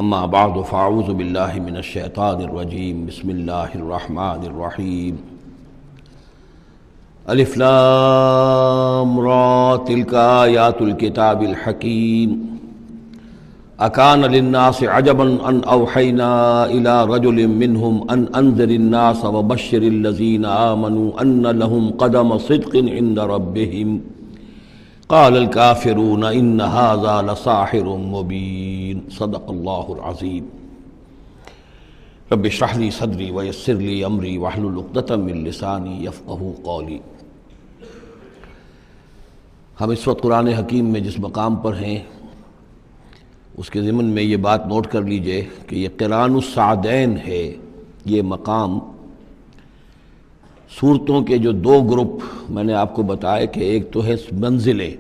اما بعد فاعوذ باللہ من الشیطان الرجیم بسم اللہ الرحمن الرحیم الف لام را تلک آیات الکتاب الحکیم اکان للناس عجبا ان اوحینا الی رجل منہم ان انذر الناس وبشر الذین آمنوا ان لهم قدم صدق عند ربهم قال الكافرون ان هذا لساحر مبین صدق اللہ العظیم رب اشرح لی صدری ویسر لی امری واحلل عقدۃ من لسانی یفقہوا قولی۔ ہم اس وقت قرآن حکیم میں جس مقام پر ہیں اس کے ضمن میں یہ بات نوٹ کر لیجئے کہ یہ قران السعدین ہے۔ یہ مقام صورتوں کے جو دو گروپ میں نے آپ کو بتایا کہ ایک تو ہے منزلیں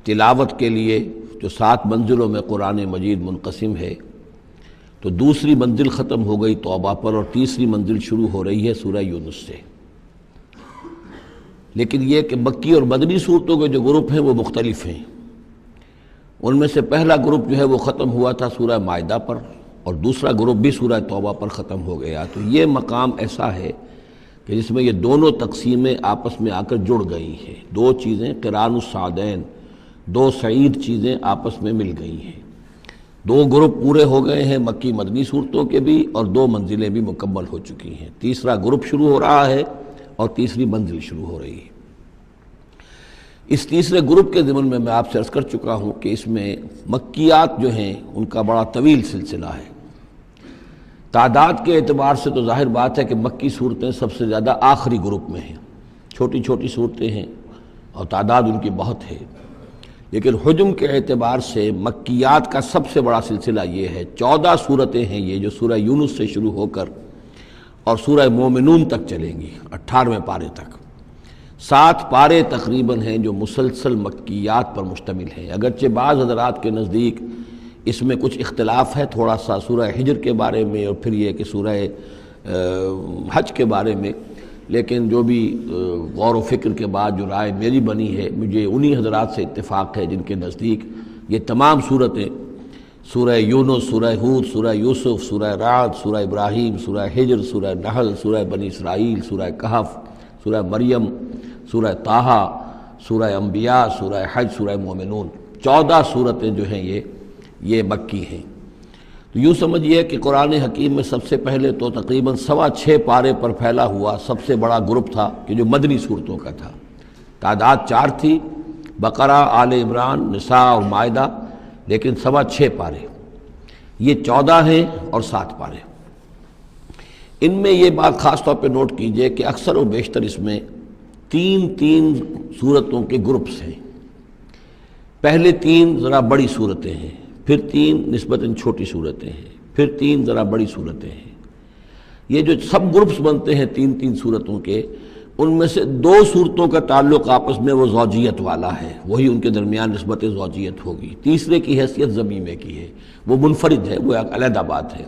تلاوت کے لیے جو 7 منزلوں میں قرآن مجید منقسم ہے، تو دوسری منزل ختم ہو گئی توبہ پر اور تیسری منزل شروع ہو رہی ہے سورہ یونس سے۔ لیکن یہ کہ مکی اور مدنی صورتوں کے جو گروپ ہیں وہ مختلف ہیں۔ ان میں سے پہلا گروپ جو ہے وہ ختم ہوا تھا سورہ مائدہ پر اور دوسرا گروپ بھی سورہ توبہ پر ختم ہو گیا۔ تو یہ مقام ایسا ہے کہ جس میں یہ دونوں تقسیمیں آپس میں آ کر جڑ گئی ہیں، دو چیزیں قران السعدین، دو سعید چیزیں آپس میں مل گئی ہیں۔ دو گروپ پورے ہو گئے ہیں مکی مدنی صورتوں کے بھی اور 2 منزلیں بھی مکمل ہو چکی ہیں۔ تیسرا گروپ شروع ہو رہا ہے اور تیسری منزل شروع ہو رہی ہے۔ اس تیسرے گروپ کے ضمن میں آپ سے عرض کر چکا ہوں کہ اس میں مکیات جو ہیں ان کا بڑا طویل سلسلہ ہے۔ تعداد کے اعتبار سے تو ظاہر بات ہے کہ مکی صورتیں سب سے زیادہ آخری گروپ میں ہیں، چھوٹی چھوٹی صورتیں ہیں اور تعداد ان کی بہت ہے، لیکن حجم کے اعتبار سے مکیات کا سب سے بڑا سلسلہ یہ ہے۔ 14 صورتیں ہیں یہ جو سورہ یونس سے شروع ہو کر اور سورہ مومنون تک چلیں گی 18ویں پارے تک۔ 7 پارے تقریباً ہیں جو مسلسل مکیات پر مشتمل ہیں، اگرچہ بعض حضرات کے نزدیک اس میں کچھ اختلاف ہے تھوڑا سا سورہ حجر کے بارے میں اور پھر یہ کہ سورہ حج کے بارے میں، لیکن جو بھی غور و فکر کے بعد جو رائے میری بنی ہے، مجھے انہی حضرات سے اتفاق ہے جن کے نزدیک یہ تمام صورتیں سورہ یونس، سورہ ہود، سورہ یوسف، سورہ رعد، سورہ ابراہیم، سورہ حجر، سورہ نحل، سورہ بنی اسرائیل، سورہ کہف، سورہ مریم، سورہ طٰہٰ، سورہ انبیاء، سورہ حج، سورہ مومنون، 14 صورتیں جو ہیں یہ مکی ہیں۔ تو یوں سمجھیے کہ قرآن حکیم میں سب سے پہلے تو تقریباً 6.25 پارے پر پھیلا ہوا سب سے بڑا گروپ تھا کہ جو مدنی صورتوں کا تھا۔ تعداد 4 تھی، بقرہ، آل عمران، نساء اور مائدہ، لیکن 6.25 پارے، یہ 14 ہیں اور 7 پارے۔ ان میں یہ بات خاص طور پہ نوٹ کیجئے کہ اکثر و بیشتر اس میں 3 صورتوں کے گروپس ہیں۔ پہلے 3 ذرا بڑی صورتیں ہیں، پھر 3 نسبتاً چھوٹی صورتیں ہیں، پھر 3 ذرا بڑی صورتیں ہیں۔ یہ جو سب گروپس بنتے ہیں 3 صورتوں کے، ان میں سے 2 صورتوں کا تعلق آپس میں وہ زوجیت والا ہے، وہی ان کے درمیان نسبت زوجیت ہوگی۔ تیسرے کی حیثیت ضمیمے کی ہے، وہ منفرد ہے، وہ ایک علیحدہ بات ہے،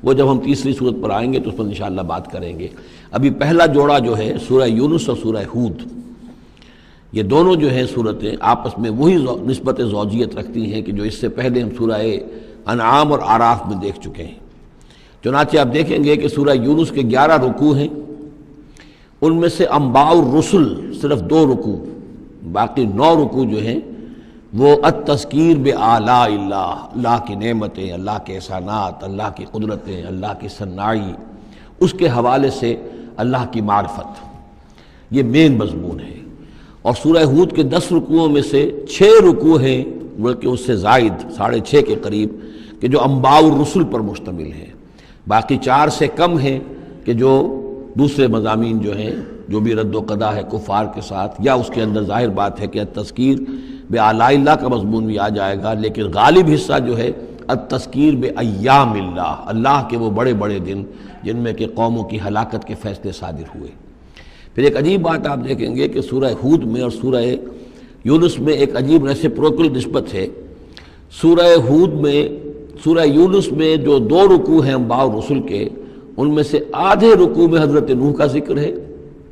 وہ جب ہم تیسری صورت پر آئیں گے تو اس پر انشاءاللہ بات کریں گے۔ ابھی پہلا جوڑا جو ہے سورہ یونس اور سورہ ہود، یہ دونوں جو ہیں صورتیں آپس میں وہی نسبت زوجیت رکھتی ہیں کہ جو اس سے پہلے ہم سورہ انعام اور اعراف میں دیکھ چکے ہیں۔ چنانچہ آپ دیکھیں گے کہ سورہ یونس کے 11 رکوع ہیں، ان میں سے انباء الرسل صرف 2 رکوع، باقی 9 رکوع جو ہیں وہ التذکیر بآلاء اللہ، اللہ کی نعمتیں، اللہ کے احسانات، اللہ کی قدرتیں، اللہ کی صناعی، اس کے حوالے سے اللہ کی معرفت، یہ مین مضمون ہے۔ اور سورہ ہود کے 10 رکوعوں میں سے 6 رکوع ہیں بلکہ اس سے زائد 6.5 کے قریب کہ جو انباء الرسل پر مشتمل ہیں، باقی 4 سے کم ہیں کہ جو دوسرے مضامین جو ہیں جو بھی رد و قضا ہے کفار کے ساتھ، یا اس کے اندر ظاہر بات ہے کہ التذکیر بآلاء اللہ کا مضمون بھی آ جائے گا، لیکن غالب حصہ جو ہے التذکیر بایام اللہ، اللہ کے وہ بڑے بڑے دن جن میں کہ قوموں کی ہلاکت کے فیصلے صادر ہوئے۔ پھر ایک عجیب بات آپ دیکھیں گے کہ سورہ ہود میں اور سورہ یونس میں ایک عجیب ریسیپروکل نسبت ہے۔ سورہ ہود میں، سورہ یونس میں جو 2 رکوع ہیں انباء الرسل کے، ان میں سے آدھے رکوع میں حضرت نوح کا ذکر ہے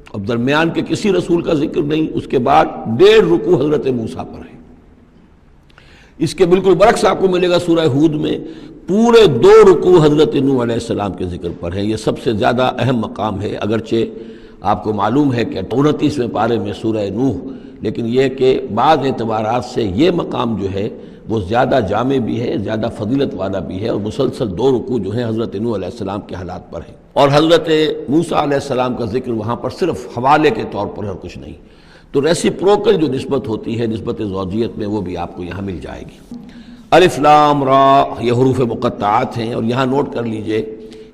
اور درمیان کے کسی رسول کا ذکر نہیں، اس کے بعد 1.5 رکوع حضرت موسیٰ پر ہے۔ اس کے بالکل برعکس آپ کو ملے گا سورہ ہود میں پورے 2 رکوع حضرت نوح علیہ السلام کے ذکر پر ہیں۔ یہ سب سے زیادہ اہم مقام ہے، اگرچہ آپ کو معلوم ہے کہ 29ویں پارے میں سورہ نوح، لیکن یہ کہ بعض اعتبارات سے یہ مقام جو ہے وہ زیادہ جامع بھی ہے، زیادہ فضیلت والا بھی ہے، اور مسلسل 2 رکوع جو ہیں حضرت نوح علیہ السلام کے حالات پر ہیں، اور حضرت موسیٰ علیہ السلام کا ذکر وہاں پر صرف حوالے کے طور پر اور کچھ نہیں۔ تو ریسیپروکل جو نسبت ہوتی ہے نسبت زوجیت میں، وہ بھی آپ کو یہاں مل جائے گی۔ الف لام را یہ حروف مقطعات ہیں، اور یہاں نوٹ کر لیجئے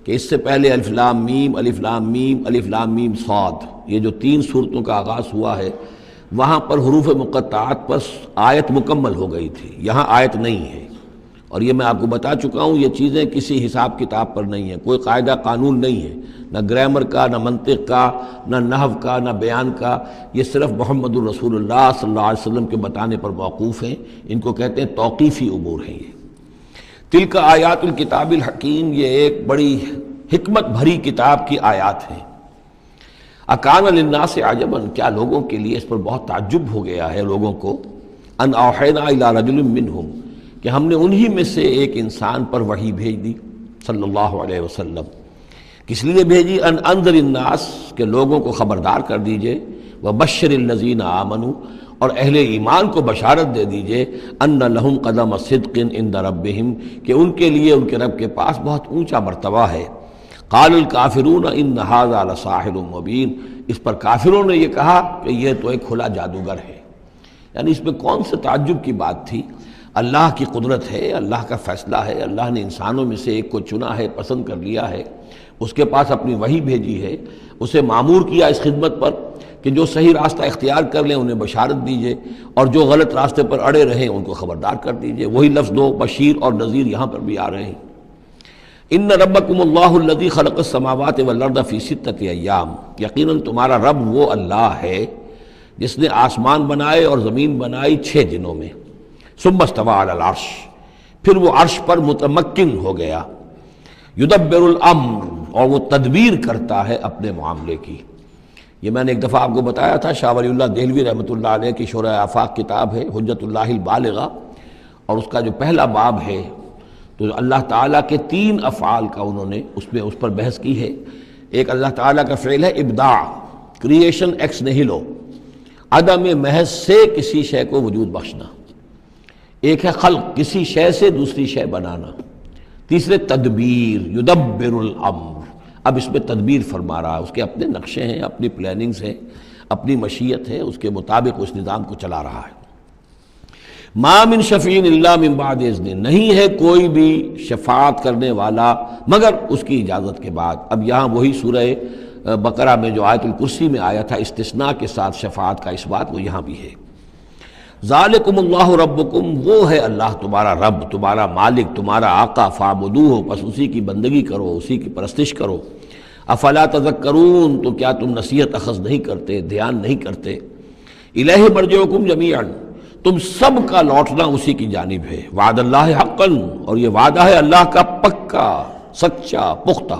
کہ اس سے پہلے الف لام میم، الف لام میم، الف لام میم صاد، یہ جو 3 صورتوں کا آغاز ہوا ہے وہاں پر حروف مقطعات پر آیت مکمل ہو گئی تھی، یہاں آیت نہیں ہے، اور یہ میں آپ کو بتا چکا ہوں، یہ چیزیں کسی حساب کتاب پر نہیں ہیں، کوئی قاعدہ قانون نہیں ہے، نہ گرامر کا، نہ منطق کا، نہ نحو کا، نہ بیان کا، یہ صرف محمد الرسول اللہ صلی اللہ علیہ وسلم کے بتانے پر موقوف ہیں، ان کو کہتے ہیں توقیفی امور ہیں۔ یہ تلک آیات الکتاب الحکیم، یہ ایک بڑی حکمت بھری کتاب کی آیات ہیں۔ اکان للناس عجبا، کیا لوگوں کے لیے اس پر بہت تعجب ہو گیا ہے لوگوں کو، ان اوحینا الی رجل منہم، کہ ہم نے انہی میں سے ایک انسان پر وحی بھیج دی صلی اللہ علیہ وسلم۔ کس لیے بھیجی؟ ان انذر الناس، کہ لوگوں کو خبردار کر دیجئے، وبشر الذین آمنوا، اور اہل ایمان کو بشارت دے دیجئے، ان لہم قدم صدق عند ربہم، کہ ان کے لیے ان کے رب کے پاس بہت اونچا مرتبہ ہے۔ قال الکافرون ان ھذا لساحر مبین، اس پر کافروں نے یہ کہا کہ یہ تو ایک کھلا جادوگر ہے۔ یعنی اس میں کون سے تعجب کی بات تھی؟ اللہ کی قدرت ہے، اللہ کا فیصلہ ہے، اللہ نے انسانوں میں سے ایک کو چنا ہے، پسند کر لیا ہے، اس کے پاس اپنی وحی بھیجی ہے، اسے مامور کیا اس خدمت پر کہ جو صحیح راستہ اختیار کر لیں انہیں بشارت دیجئے، اور جو غلط راستے پر اڑے رہیں ان کو خبردار کر دیجئے۔ وہی لفظ دو، بشیر اور نذیر، یہاں پر بھی آ رہے ہیں۔ ان ربکم اللہ الذی خلق السماوات والارض فی 6 ایام، یقیناً تمہارا رب وہ اللہ ہے جس نے آسمان بنائے اور زمین بنائی 6 دنوں میں۔ ثم استوى علی العرش، پھر وہ عرش پر متمکن ہو گیا۔ یدبر الامر، اور وہ تدبیر کرتا ہے اپنے معاملے کی۔ یہ میں نے ایک دفعہ آپ کو بتایا تھا، شاہ ولی اللہ دہلوی رحمۃ اللہ علیہ کی شرح آفاق کتاب ہے حجت اللہ البالغہ، اور اس کا جو پہلا باب ہے تو اللہ تعالیٰ کے 3 افعال کا انہوں نے اس پر بحث کی ہے۔ ایک اللہ تعالیٰ کا فعل ہے ابداع، کریشن ایکس نہیلو، عدم محض سے کسی شے کو وجود بخشنا۔ ایک ہے خلق، کسی شے سے دوسری شے بنانا۔ تیسرے تدبیر، یدبر الامر، اب اس میں تدبیر فرما رہا ہے، اس کے اپنے نقشے ہیں، اپنی پلاننگز ہیں، اپنی مشیت ہے، اس کے مطابق اس نظام کو چلا رہا ہے۔ ما من شفیع الا من بعد اذن، نہیں ہے کوئی بھی شفاعت کرنے والا مگر اس کی اجازت کے بعد۔ اب یہاں وہی سورہ بقرہ میں جو آیت الکرسی میں آیا تھا استثناء کے ساتھ شفاعت کا اس بات، وہ یہاں بھی ہے۔ ذالکم اللہ ربکم، وہ ہے اللہ تمہارا رب، تمہارا مالک، تمہارا آقا، فاعبدوہ، پس اسی کی بندگی کرو، اسی کی پرستش کرو۔ افلا تذکرون، تو کیا تم نصیحت اخذ نہیں کرتے، دھیان نہیں کرتے۔ الیہ مرجعکم جمیعا، تم سب کا لوٹنا اسی کی جانب ہے۔ وعد اللہ حقا، اور یہ وعدہ ہے اللہ کا پکا، سچا، پختہ۔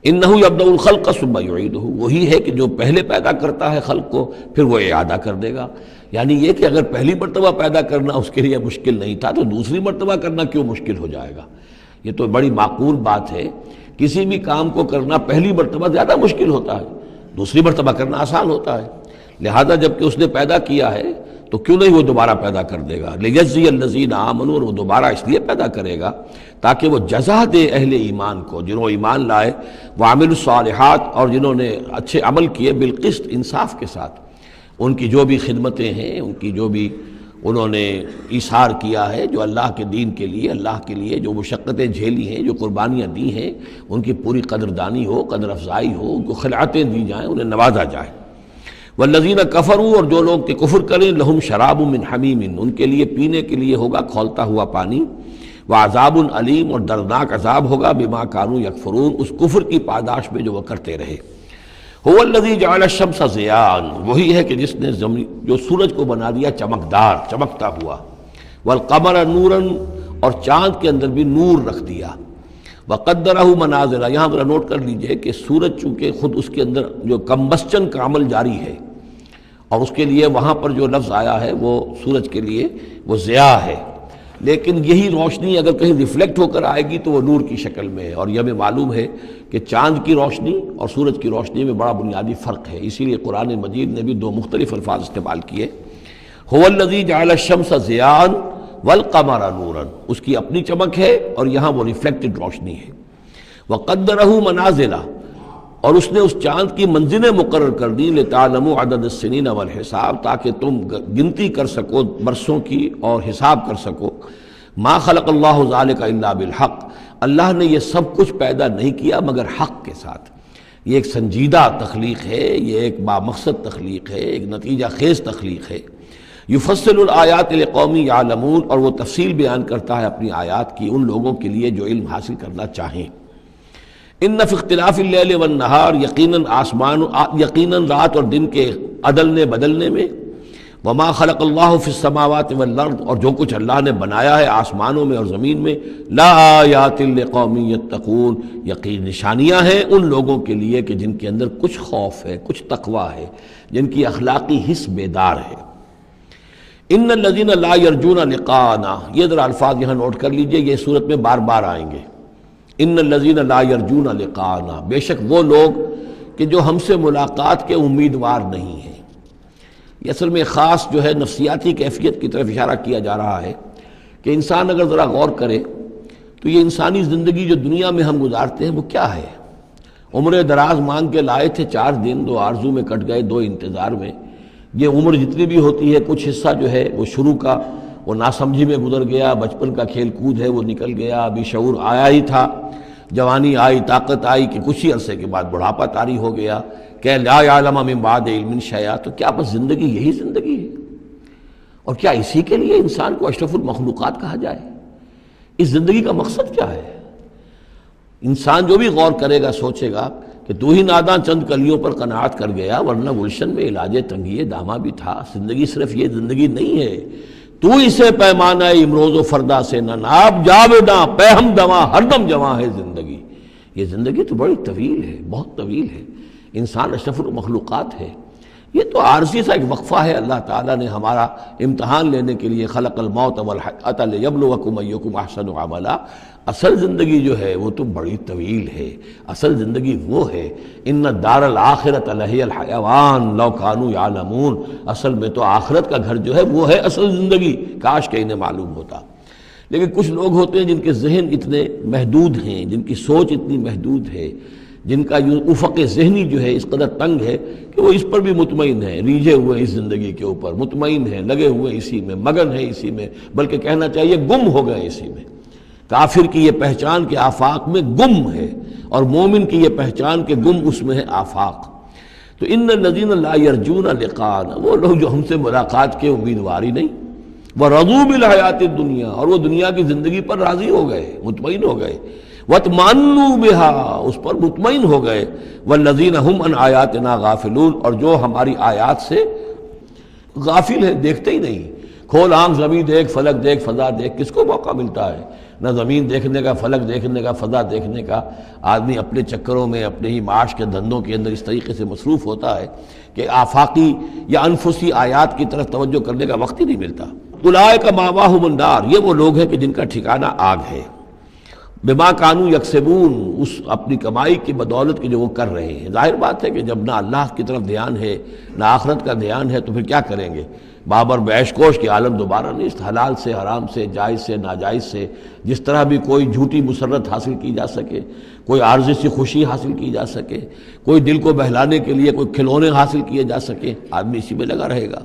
انہ یبدأ الخلق ثم یعیدہ، وہی ہے کہ جو پہلے پیدا کرتا ہے خلق کو پھر وہ اعادہ کر دے گا۔ یعنی یہ کہ اگر پہلی مرتبہ پیدا کرنا اس کے لیے مشکل نہیں تھا تو دوسری مرتبہ کرنا کیوں مشکل ہو جائے گا؟ یہ تو بڑی معقول بات ہے، کسی بھی کام کو کرنا پہلی مرتبہ زیادہ مشکل ہوتا ہے، دوسری مرتبہ کرنا آسان ہوتا ہے۔ لہذا جب کہ اس نے پیدا کیا ہے تو کیوں نہیں وہ دوبارہ پیدا کر دے گا؟ لیجزی الذین آمنوا، اور وہ دوبارہ اس لیے پیدا کرے گا تاکہ وہ جزا دے اہل ایمان کو، جنہوں ایمان لائے، وعملوا الصالحات، اور جنہوں نے اچھے عمل کیے، بالقسط، انصاف کے ساتھ۔ ان کی جو بھی خدمتیں ہیں، ان کی جو بھی انہوں نے ایثار کیا ہے، جو اللہ کے دین کے لیے، اللہ کے لیے جو مشقتیں جھیلی ہیں، جو قربانیاں دی ہیں، ان کی پوری قدردانی ہو، قدر افزائی ہو، ان کو خلعتیں دی جائیں، انہیں نوازا جائے۔ والذین کفروا، اور جو لوگ کہ کفر کریں، لہم شراب من حمیم، ان کے لیے پینے کے لیے ہوگا کھولتا ہوا پانی، وعذاب علیم، اور دردناک عذاب ہوگا بما کانوا یکفرون، اس کفر کی پاداش میں جو وہ کرتے رہے۔ هو الذی جعل الشمس ضیاء، وہی ہے کہ جس نے جو سورج کو بنا دیا چمکدار، چمکتا ہوا، والقمر نورا، اور چاند کے اندر بھی نور رکھ دیا، وقدرہ منازل، یہاں ذرا نوٹ کر لیجئے کہ سورج چونکہ خود اس کے اندر جو کمبسچن کا عمل جاری ہے، اور اس کے لیے وہاں پر جو لفظ آیا ہے وہ سورج کے لیے وہ ضیاء ہے، لیکن یہی روشنی اگر کہیں ریفلیکٹ ہو کر آئے گی تو وہ نور کی شکل میں ہے، اور یہ ہمیں معلوم ہے کہ چاند کی روشنی اور سورج کی روشنی میں بڑا بنیادی فرق ہے، اسی لیے قرآن مجید نے بھی دو مختلف الفاظ استعمال کیے۔ هو الذی جعل الشمس ضیاء والقمر نورا، اس کی اپنی چمک ہے اور یہاں وہ ریفلیکٹڈ روشنی ہے۔ وقدرہ منازل، اور اس نے اس چاند کی منزلیں مقرر کر دی، لتعلموا عدد السنین والحساب، تاکہ تم گنتی کر سکو برسوں کی اور حساب کر سکو۔ ما خلق اللہ ذلک الا بالحق، اللہ نے یہ سب کچھ پیدا نہیں کیا مگر حق کے ساتھ۔ یہ ایک سنجیدہ تخلیق ہے، یہ ایک بامقصد تخلیق ہے، ایک نتیجہ خیز تخلیق ہے۔ یفصل الآیات لقوم یعلمون، اور وہ تفصیل بیان کرتا ہے اپنی آیات کی ان لوگوں کے لیے جو علم حاصل کرنا چاہیں۔ ان فی اختلاف اللیل والنہار، یقیناً رات اور دن کے عدلنے بدلنے میں، وما خلق اللہ فی السماوات والارض، اور جو کچھ اللہ نے بنایا ہے آسمانوں میں اور زمین میں، لا آیات لقوم یتقون، یقین نشانیاں ہیں ان لوگوں کے لیے کہ جن کے اندر کچھ خوف ہے، کچھ تقویٰ ہے، جن کی اخلاقی حس بیدار ہے۔ ان الذین لا یرجون لقاءنا، یہ ذرا الفاظ یہاں نوٹ کر لیجئے، یہ صورت میں بار بار آئیں گے۔ ان الذین لا یرجون لقاءنا، بے شک وہ لوگ کہ جو ہم سے ملاقات کے امیدوار نہیں ہیں۔ یہ اصل میں خاص جو ہے نفسیاتی کیفیت کی طرف اشارہ کیا جا رہا ہے کہ انسان اگر ذرا غور کرے تو یہ انسانی زندگی جو دنیا میں ہم گزارتے ہیں وہ کیا ہے؟ عمر دراز مانگ کے لائے تھے 4 دن، 2 آرزو میں کٹ گئے 2 انتظار میں۔ یہ عمر جتنی بھی ہوتی ہے کچھ حصہ جو ہے وہ شروع کا وہ ناسمجھی میں گزر گیا، بچپن کا کھیل کود ہے وہ نکل گیا، ابھی شعور آیا ہی تھا، جوانی آئی، طاقت آئی کہ کچھ ہی عرصے کے بعد بڑھاپا طاری ہو گیا، کہ لا یعلم من بعد علم شیئا۔ تو کیا بس زندگی یہی زندگی ہے؟ اور کیا اسی کے لیے انسان کو اشرف المخلوقات کہا جائے؟ اس زندگی کا مقصد کیا ہے؟ انسان جو بھی غور کرے گا سوچے گا کہ تو ہی ناداں چند کلیوں پر قناعت کر گیا، ورنہ گلشن میں علاج تنگی دامہ بھی تھا۔ زندگی صرف یہ زندگی نہیں ہے، تو اسے پیمانہ امروز و فردا سے نہ ناب، جاویداں پہم دواں ہر دم جواں ہے زندگی۔ یہ زندگی تو بڑی طویل ہے، بہت طویل ہے۔ انسان اشرف المخلوقات ہے۔ یہ تو عارضی سا ایک وقفہ ہے، اللہ تعالیٰ نے ہمارا امتحان لینے کے لیے خلق الموت والحیات لیبلوکم ایکم احسن عملا۔ اصل زندگی جو ہے وہ تو بڑی طویل ہے، اصل زندگی وہ ہے ان الدار الآخرۃ لہی الحیوان لو کانوا یعلمون۔ اصل میں تو آخرت کا گھر جو ہے وہ ہے اصل زندگی، کاش کہ انہیں معلوم ہوتا۔ لیکن کچھ لوگ ہوتے ہیں جن کے ذہن اتنے محدود ہیں، جن کی سوچ اتنی محدود ہے، جن کا افق ذہنی جو ہے اس قدر تنگ ہے کہ وہ اس پر بھی مطمئن ہے، ریجھے ہوئے اس زندگی کے اوپر مطمئن ہے، لگے ہوئے اسی میں، مگن ہے اسی میں، بلکہ کہنا چاہیے گم ہو گئے اسی میں۔ کافر کی یہ پہچان کہ آفاق میں گم ہے، اور مومن کی یہ پہچان کہ گم اس میں ہے آفاق۔ تو ان الذین لا یرجون لقاءنا، وہ لوگ جو ہم سے ملاقات کے امیدوار ہی نہیں، ورضوا بالحیات الدنیا، اور وہ دنیا کی زندگی پر راضی ہو گئے، مطمئن ہو گئے، وَاطْمَأَنُّوا بِهَا، اس پر مطمئن ہو گئے، وَالَّذِينَ هُمْ عَنْ آیَاتِنَا غَافِلُونَ، اور جو ہماری آیات سے غافل ہے، دیکھتے ہی نہیں۔ کھول آنکھ زمین دیکھ، فلک دیکھ، فضا دیکھ، کس کو موقع ملتا ہے؟ نہ زمین دیکھنے کا، فلک دیکھنے کا، فضا دیکھنے کا۔ آدمی اپنے چکروں میں، اپنے ہی معاش کے دھندوں کے اندر اس طریقے سے مصروف ہوتا ہے کہ آفاقی یا انفسی آیات کی طرف توجہ کرنے کا وقت ہی نہیں ملتا۔ اولئک مأواہم النار، یہ وہ لوگ ہیں کہ جن کا ٹھکانہ آگ ہے۔ بما کانوا یکسبون، اس اپنی کمائی کی بدولت کی جو وہ کر رہے ہیں۔ ظاہر بات ہے کہ جب نہ اللہ کی طرف دھیان ہے نہ آخرت کا دھیان ہے تو پھر کیا کریں گے؟ بابر بیش کوش کے عالم دوبارہ نہیں، حلال سے، حرام سے، جائز سے، ناجائز سے، جس طرح بھی کوئی جھوٹی مسرت حاصل کی جا سکے، کوئی عارضی سی خوشی حاصل کی جا سکے، کوئی دل کو بہلانے کے لیے کوئی کھلونے حاصل کیے جا سکے، آدمی اسی میں لگا رہے گا۔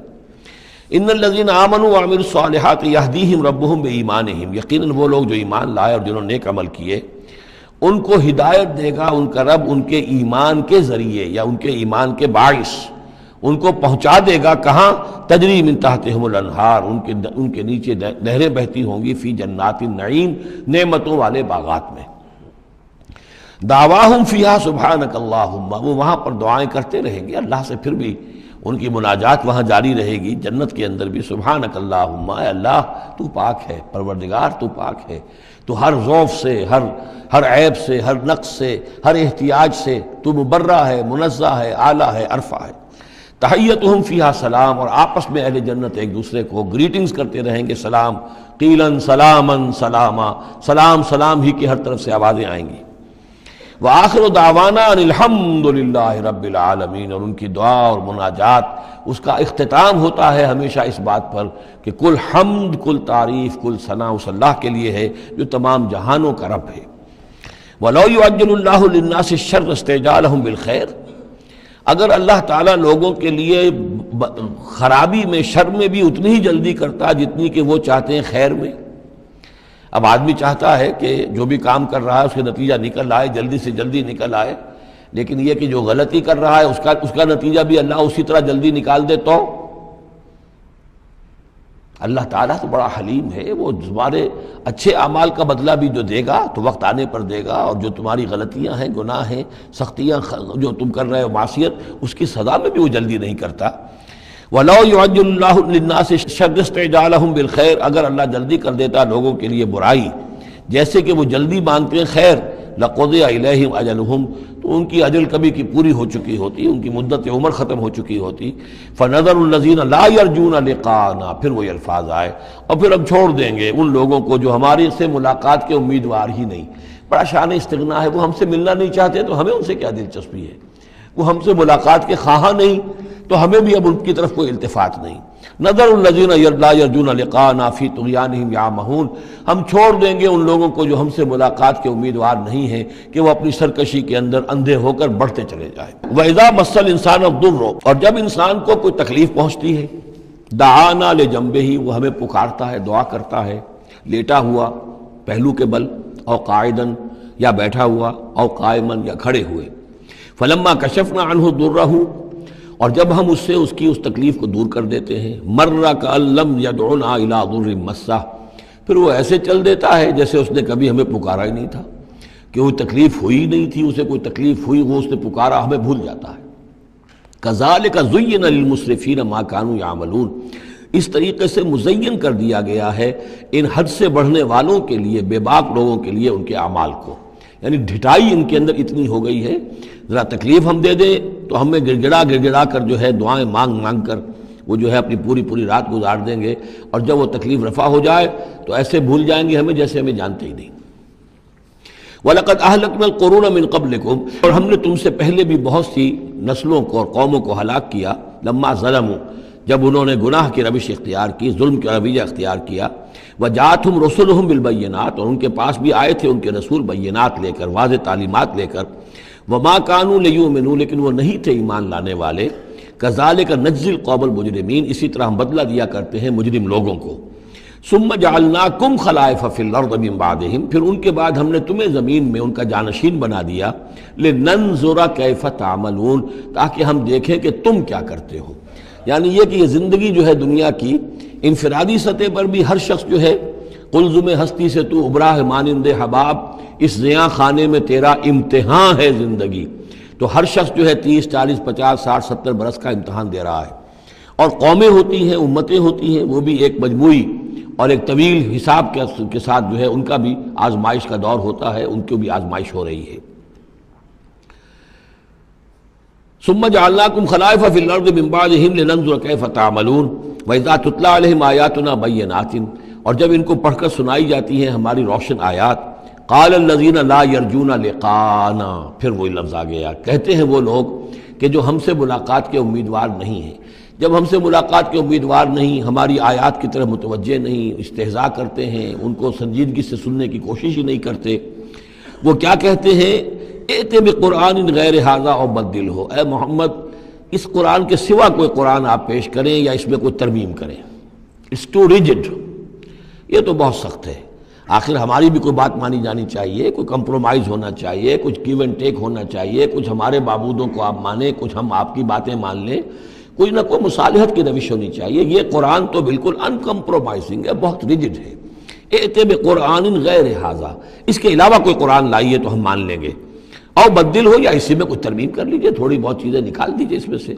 ان الذین آمنوا وعملوا الصالحات یہدیہم ربہم بایمانہم، یقیناً وہ لوگ جو ایمان لائے اور جنہوں نے نیک عمل کیے ان کو ہدایت دے گا ان کا رب ان کے ایمان کے ذریعے یا ان کے ایمان کے باعث، ان کو پہنچا دے گا کہاں؟ تجری من تحتہم الانہار، ان کے نیچے نہریں بہتی ہوں گی، فی جنات النعیم، نعمتوں والے باغات میں۔ دعواہم فیہا سبحانک اللہم، وہ وہاں پر دعائیں کرتے رہیں گے اللہ سے، پھر بھی ان کی مناجات وہاں جاری رہے گی، جنت کے اندر بھی سبحانک اللہم، اے اللہ تو پاک ہے، پروردگار تو پاک ہے، تو ہر ضعف سے، ہر عیب سے، ہر نقص سے، ہر احتیاج سے تو مبرہ ہے، منزہ ہے، اعلیٰ ہے، عرفہ ہے۔ تحیتہم فیہا سلام، اور آپس میں اہل جنت ایک دوسرے کو گریٹنگز کرتے رہیں گے، سلام، قیلاً سلاماً سلاما، سلام سلام ہی کی ہر طرف سے آوازیں آئیں گی۔ وآخر دعوانا ان الحمد للہ رب العالمین، اور ان کی دعا اور مناجات اس کا اختتام ہوتا ہے ہمیشہ اس بات پر کہ کل حمد، کل تعریف، کل ثنا اس اللہ کے لیے ہے جو تمام جہانوں کا رب ہے۔ وَلَوْ يُعَجِّلُ اللَّهُ لِلنَّاسِ الشَّرَّ اسْتِعْجَالَهُم بِالْخَيْرِ، اگر اللہ تعالیٰ لوگوں کے لیے خرابی میں، شر میں بھی اتنی ہی جلدی کرتا جتنی کہ وہ چاہتے ہیں خیر میں۔ اب آدمی چاہتا ہے کہ جو بھی کام کر رہا ہے اس کا نتیجہ نکل آئے، جلدی سے جلدی نکل آئے، لیکن یہ کہ جو غلطی کر رہا ہے اس کا نتیجہ بھی اللہ اسی طرح جلدی نکال دے تو اللہ تعالیٰ تو بڑا حلیم ہے، وہ تمہارے اچھے اعمال کا بدلہ بھی جو دے گا تو وقت آنے پر دے گا، اور جو تمہاری غلطیاں ہیں، گناہ ہیں، سختیاں جو تم کر رہے ہو، معصیت، اس کی سزا میں بھی وہ جلدی نہیں کرتا۔ وَلَوْ يُعَجِّلُ اللَّهُ لِلنَّاسِ الشَّرَّ اسْتِعْجَالَهُم بِالْخَيْرِ، اگر اللہ جلدی کر دیتا لوگوں کے لیے برائی جیسے کہ وہ جلدی مانگتے ہیں خیر، لَقُضِيَ إِلَيْهِمْ أَجَلُهُمْ، تو ان کی اجل کبھی کی پوری ہو چکی ہوتی، ان کی مدت عمر ختم ہو چکی ہوتی۔ فَنَذَرُ الَّذِينَ لَا يَرْجُونَ لِقَاءَنَا، پھر وہ الفاظ آئے، اور پھر ہم چھوڑ دیں گے ان لوگوں کو جو ہمارے سے ملاقات کے امیدوار ہی نہیں۔ بڑا شان استغنا ہے، وہ ہم سے ملنا نہیں چاہتے تو ہمیں ان سے کیا دلچسپی ہے، وہ ہم سے ملاقات کے خواہاں نہیں تو ہمیں بھی اب ان کی طرف کوئی التفات نہیں۔ نظر الذین لا یرجون لقاءنا فی طغیانہم یعمہون، ہم چھوڑ دیں گے ان لوگوں کو جو ہم سے ملاقات کے امیدوار نہیں ہیں کہ وہ اپنی سرکشی کے اندر اندھے ہو کر بڑھتے چلے جائیں۔ وَإِذَا مَسَّ الْإِنسَانَ الضُّرُّ، اور جب انسان کو کوئی تکلیف پہنچتی ہے، دعانا لجنبہ، وہ ہمیں پکارتا ہے، دعا کرتا ہے، لیٹا ہوا پہلو کے بل، او قاعدن، یا بیٹھا ہوا، او قائمن، یا کھڑے ہوئے۔ فلما کشفنا عنہ ضرہ، اور جب ہم اس سے اس کی اس تکلیف کو دور کر دیتے ہیں، مر کأن لم یدعنا الی ضر مسہ، پھر وہ ایسے چل دیتا ہے جیسے اس نے کبھی ہمیں پکارا ہی نہیں تھا، کہ وہ تکلیف ہوئی نہیں تھی، اسے کوئی تکلیف ہوئی، وہ اس نے پکارا، ہمیں بھول جاتا ہے۔ کذالک زین للمسرفین ما کانوا یعملون، اس طریقے سے مزین کر دیا گیا ہے ان حد سے بڑھنے والوں کے لیے، بے باک لوگوں کے لیے، ان کے اعمال کو، یعنی ڈھٹائی ان کے اندر اتنی ہو گئی ہے، ذرا تکلیف ہم دے دیں تو ہمیں گڑ گڑا کر جو ہے دعائیں مانگ مانگ کر وہ جو ہے اپنی پوری رات گزار دیں گے، اور جب وہ تکلیف رفع ہو جائے تو ایسے بھول جائیں گے ہمیں جیسے ہمیں جانتے ہی نہیں۔ وَلَقَدْ أَهْلَكْنَا الْقُرُونَ مِن قَبْلِكُمْ، اور ہم نے تم سے پہلے بھی بہت سی نسلوں کو اور قوموں کو ہلاک کیا، لما ظلموا، جب انہوں نے گناہ کی روش اختیار کی، ظلم کا رویہ اختیار کیا، وَجَاءَتْهُمْ رُسُلُهُم بِالْبَيِّنَاتِ، اور ان کے پاس بھی آئے تھے ان کے رسول بینات لے کر، واضح تعلیمات لے کر، وَمَا كَانُوا لِيُؤْمِنُوا، لیکن وہ نہیں تھے ایمان لانے والے، كَذَلِكَ نَجْزِي الْقَوْمَ الْمُجْرِمِينَ، اسی طرح ہم بدلہ دیا کرتے ہیں مجرم لوگوں کو۔ ثُمَّ جَعَلْنَاكُمْ خَلَائِفَ فِي الْأَرْضِ مِن بَعْدِهِمْ، پھر ان کے بعد ہم نے تمہیں زمین میں ان کا جانشین بنا دیا، لِنَنظُرَ كَيْفَ تَعْمَلُونَ، تاکہ ہم دیکھیں کہ تم کیا کرتے ہو۔ یعنی یہ کہ یہ زندگی جو ہے دنیا کی انفرادی سطح پر بھی ہر شخص جو ہے قلزم ہستی سے تو ابرا ہے مانند حباب، اس زیاں خانے میں تیرا امتحان ہے زندگی، تو ہر شخص جو ہے 30 40 50 60 70 برس کا امتحان دے رہا ہے، اور قومیں ہوتی ہیں، امتیں ہوتی ہیں، وہ بھی ایک مجموعی اور ایک طویل حساب کے ساتھ جو ہے ان کا بھی آزمائش کا دور ہوتا ہے، ان کی بھی آزمائش ہو رہی ہے۔ ثم جعلناکم خلائف فی الارض من بعدہم لننظر کیف تعملون واذا تتلی علیہم آیاتنا بینات، اور جب ان کو پڑھ کر سنائی جاتی ہیں ہماری روشن آیات، قال الذین لا یرجون لقاءنا، پھر وہی لفظ آ گیا، کہتے ہیں وہ لوگ کہ جو ہم سے ملاقات کے امیدوار نہیں ہیں، جب ہم سے ملاقات کے امیدوار نہیں، ہماری آیات کی طرف متوجہ نہیں، استہزاء کرتے ہیں، ان کو سنجیدگی سے سننے کی کوشش ہی نہیں کرتے، وہ کیا کہتے ہیں، ایتے بقرآن غیر ھذا او بدلہ، اے محمد اس قرآن کے سوا کوئی قرآن آپ پیش کریں یا اس میں کوئی ترمیم کریں، اٹس ٹو ریجڈ، یہ تو بہت سخت ہے۔ آخر ہماری بھی کوئی بات مانی جانی چاہیے، کوئی کمپرومائز ہونا چاہیے، کچھ گیو اینڈ ٹیک ہونا چاہیے، کچھ ہمارے معبودوں کو آپ مانیں، کچھ ہم آپ کی باتیں مان لیں، کوئی نہ کوئی مصالحت کی روش ہونی چاہیے۔ یہ قرآن تو بالکل ان کمپرومائزنگ ہے، بہت ریجڈ ہے۔ ایتے بقرآن غیر ھذا، اس کے علاوہ کوئی قرآن لائیے تو ہم مان لیں گے، او بدل ہو یا اسی میں کوئی ترمیم کر لیجئے، تھوڑی بہت چیزیں نکال دیجئے اس میں سے۔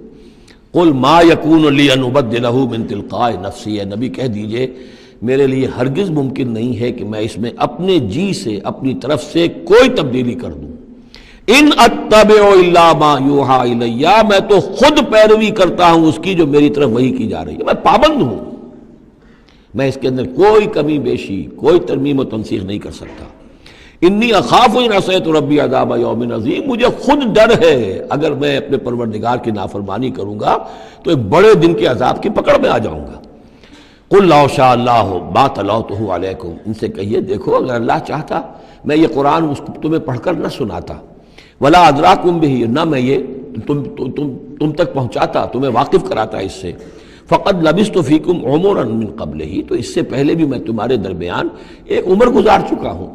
قل ما یکون لی ان ابدلہ من تلقاء نفسی، اے نبی کہہ دیجئے میرے لیے ہرگز ممکن نہیں ہے کہ میں اس میں اپنے جی سے، اپنی طرف سے کوئی تبدیلی کر دوں۔ ان اتبع الا ما یوحی الی، میں تو خود پیروی کرتا ہوں اس کی جو میری طرف وحی کی جا رہی ہے، میں پابند ہوں، میں اس کے اندر کوئی کمی بیشی، کوئی ترمیم و تنسیخ نہیں کر سکتا۔ انی اخاف ان عصیت ربی عذاب یوم عظیم، مجھے خود ڈر ہے اگر میں اپنے پروردگار کی نافرمانی کروں گا تو ایک بڑے دن کے عذاب کی پکڑ میں آ جاؤں گا۔ قل لو شاء اللہ ما تلوتہ علیکم، ان سے کہیے دیکھو اگر اللہ چاہتا میں یہ قرآن اس کو تمہیں پڑھ کر نہ سناتا، ولا ادراکم بہ، نہ میں یہ تم تک پہنچاتا، تمہیں واقف کراتا اس سے، فقد لبثت فیکم عمرا من قبلہ، تو اس سے پہلے بھی میں تمہارے درمیان ایک عمر گزار چکا ہوں،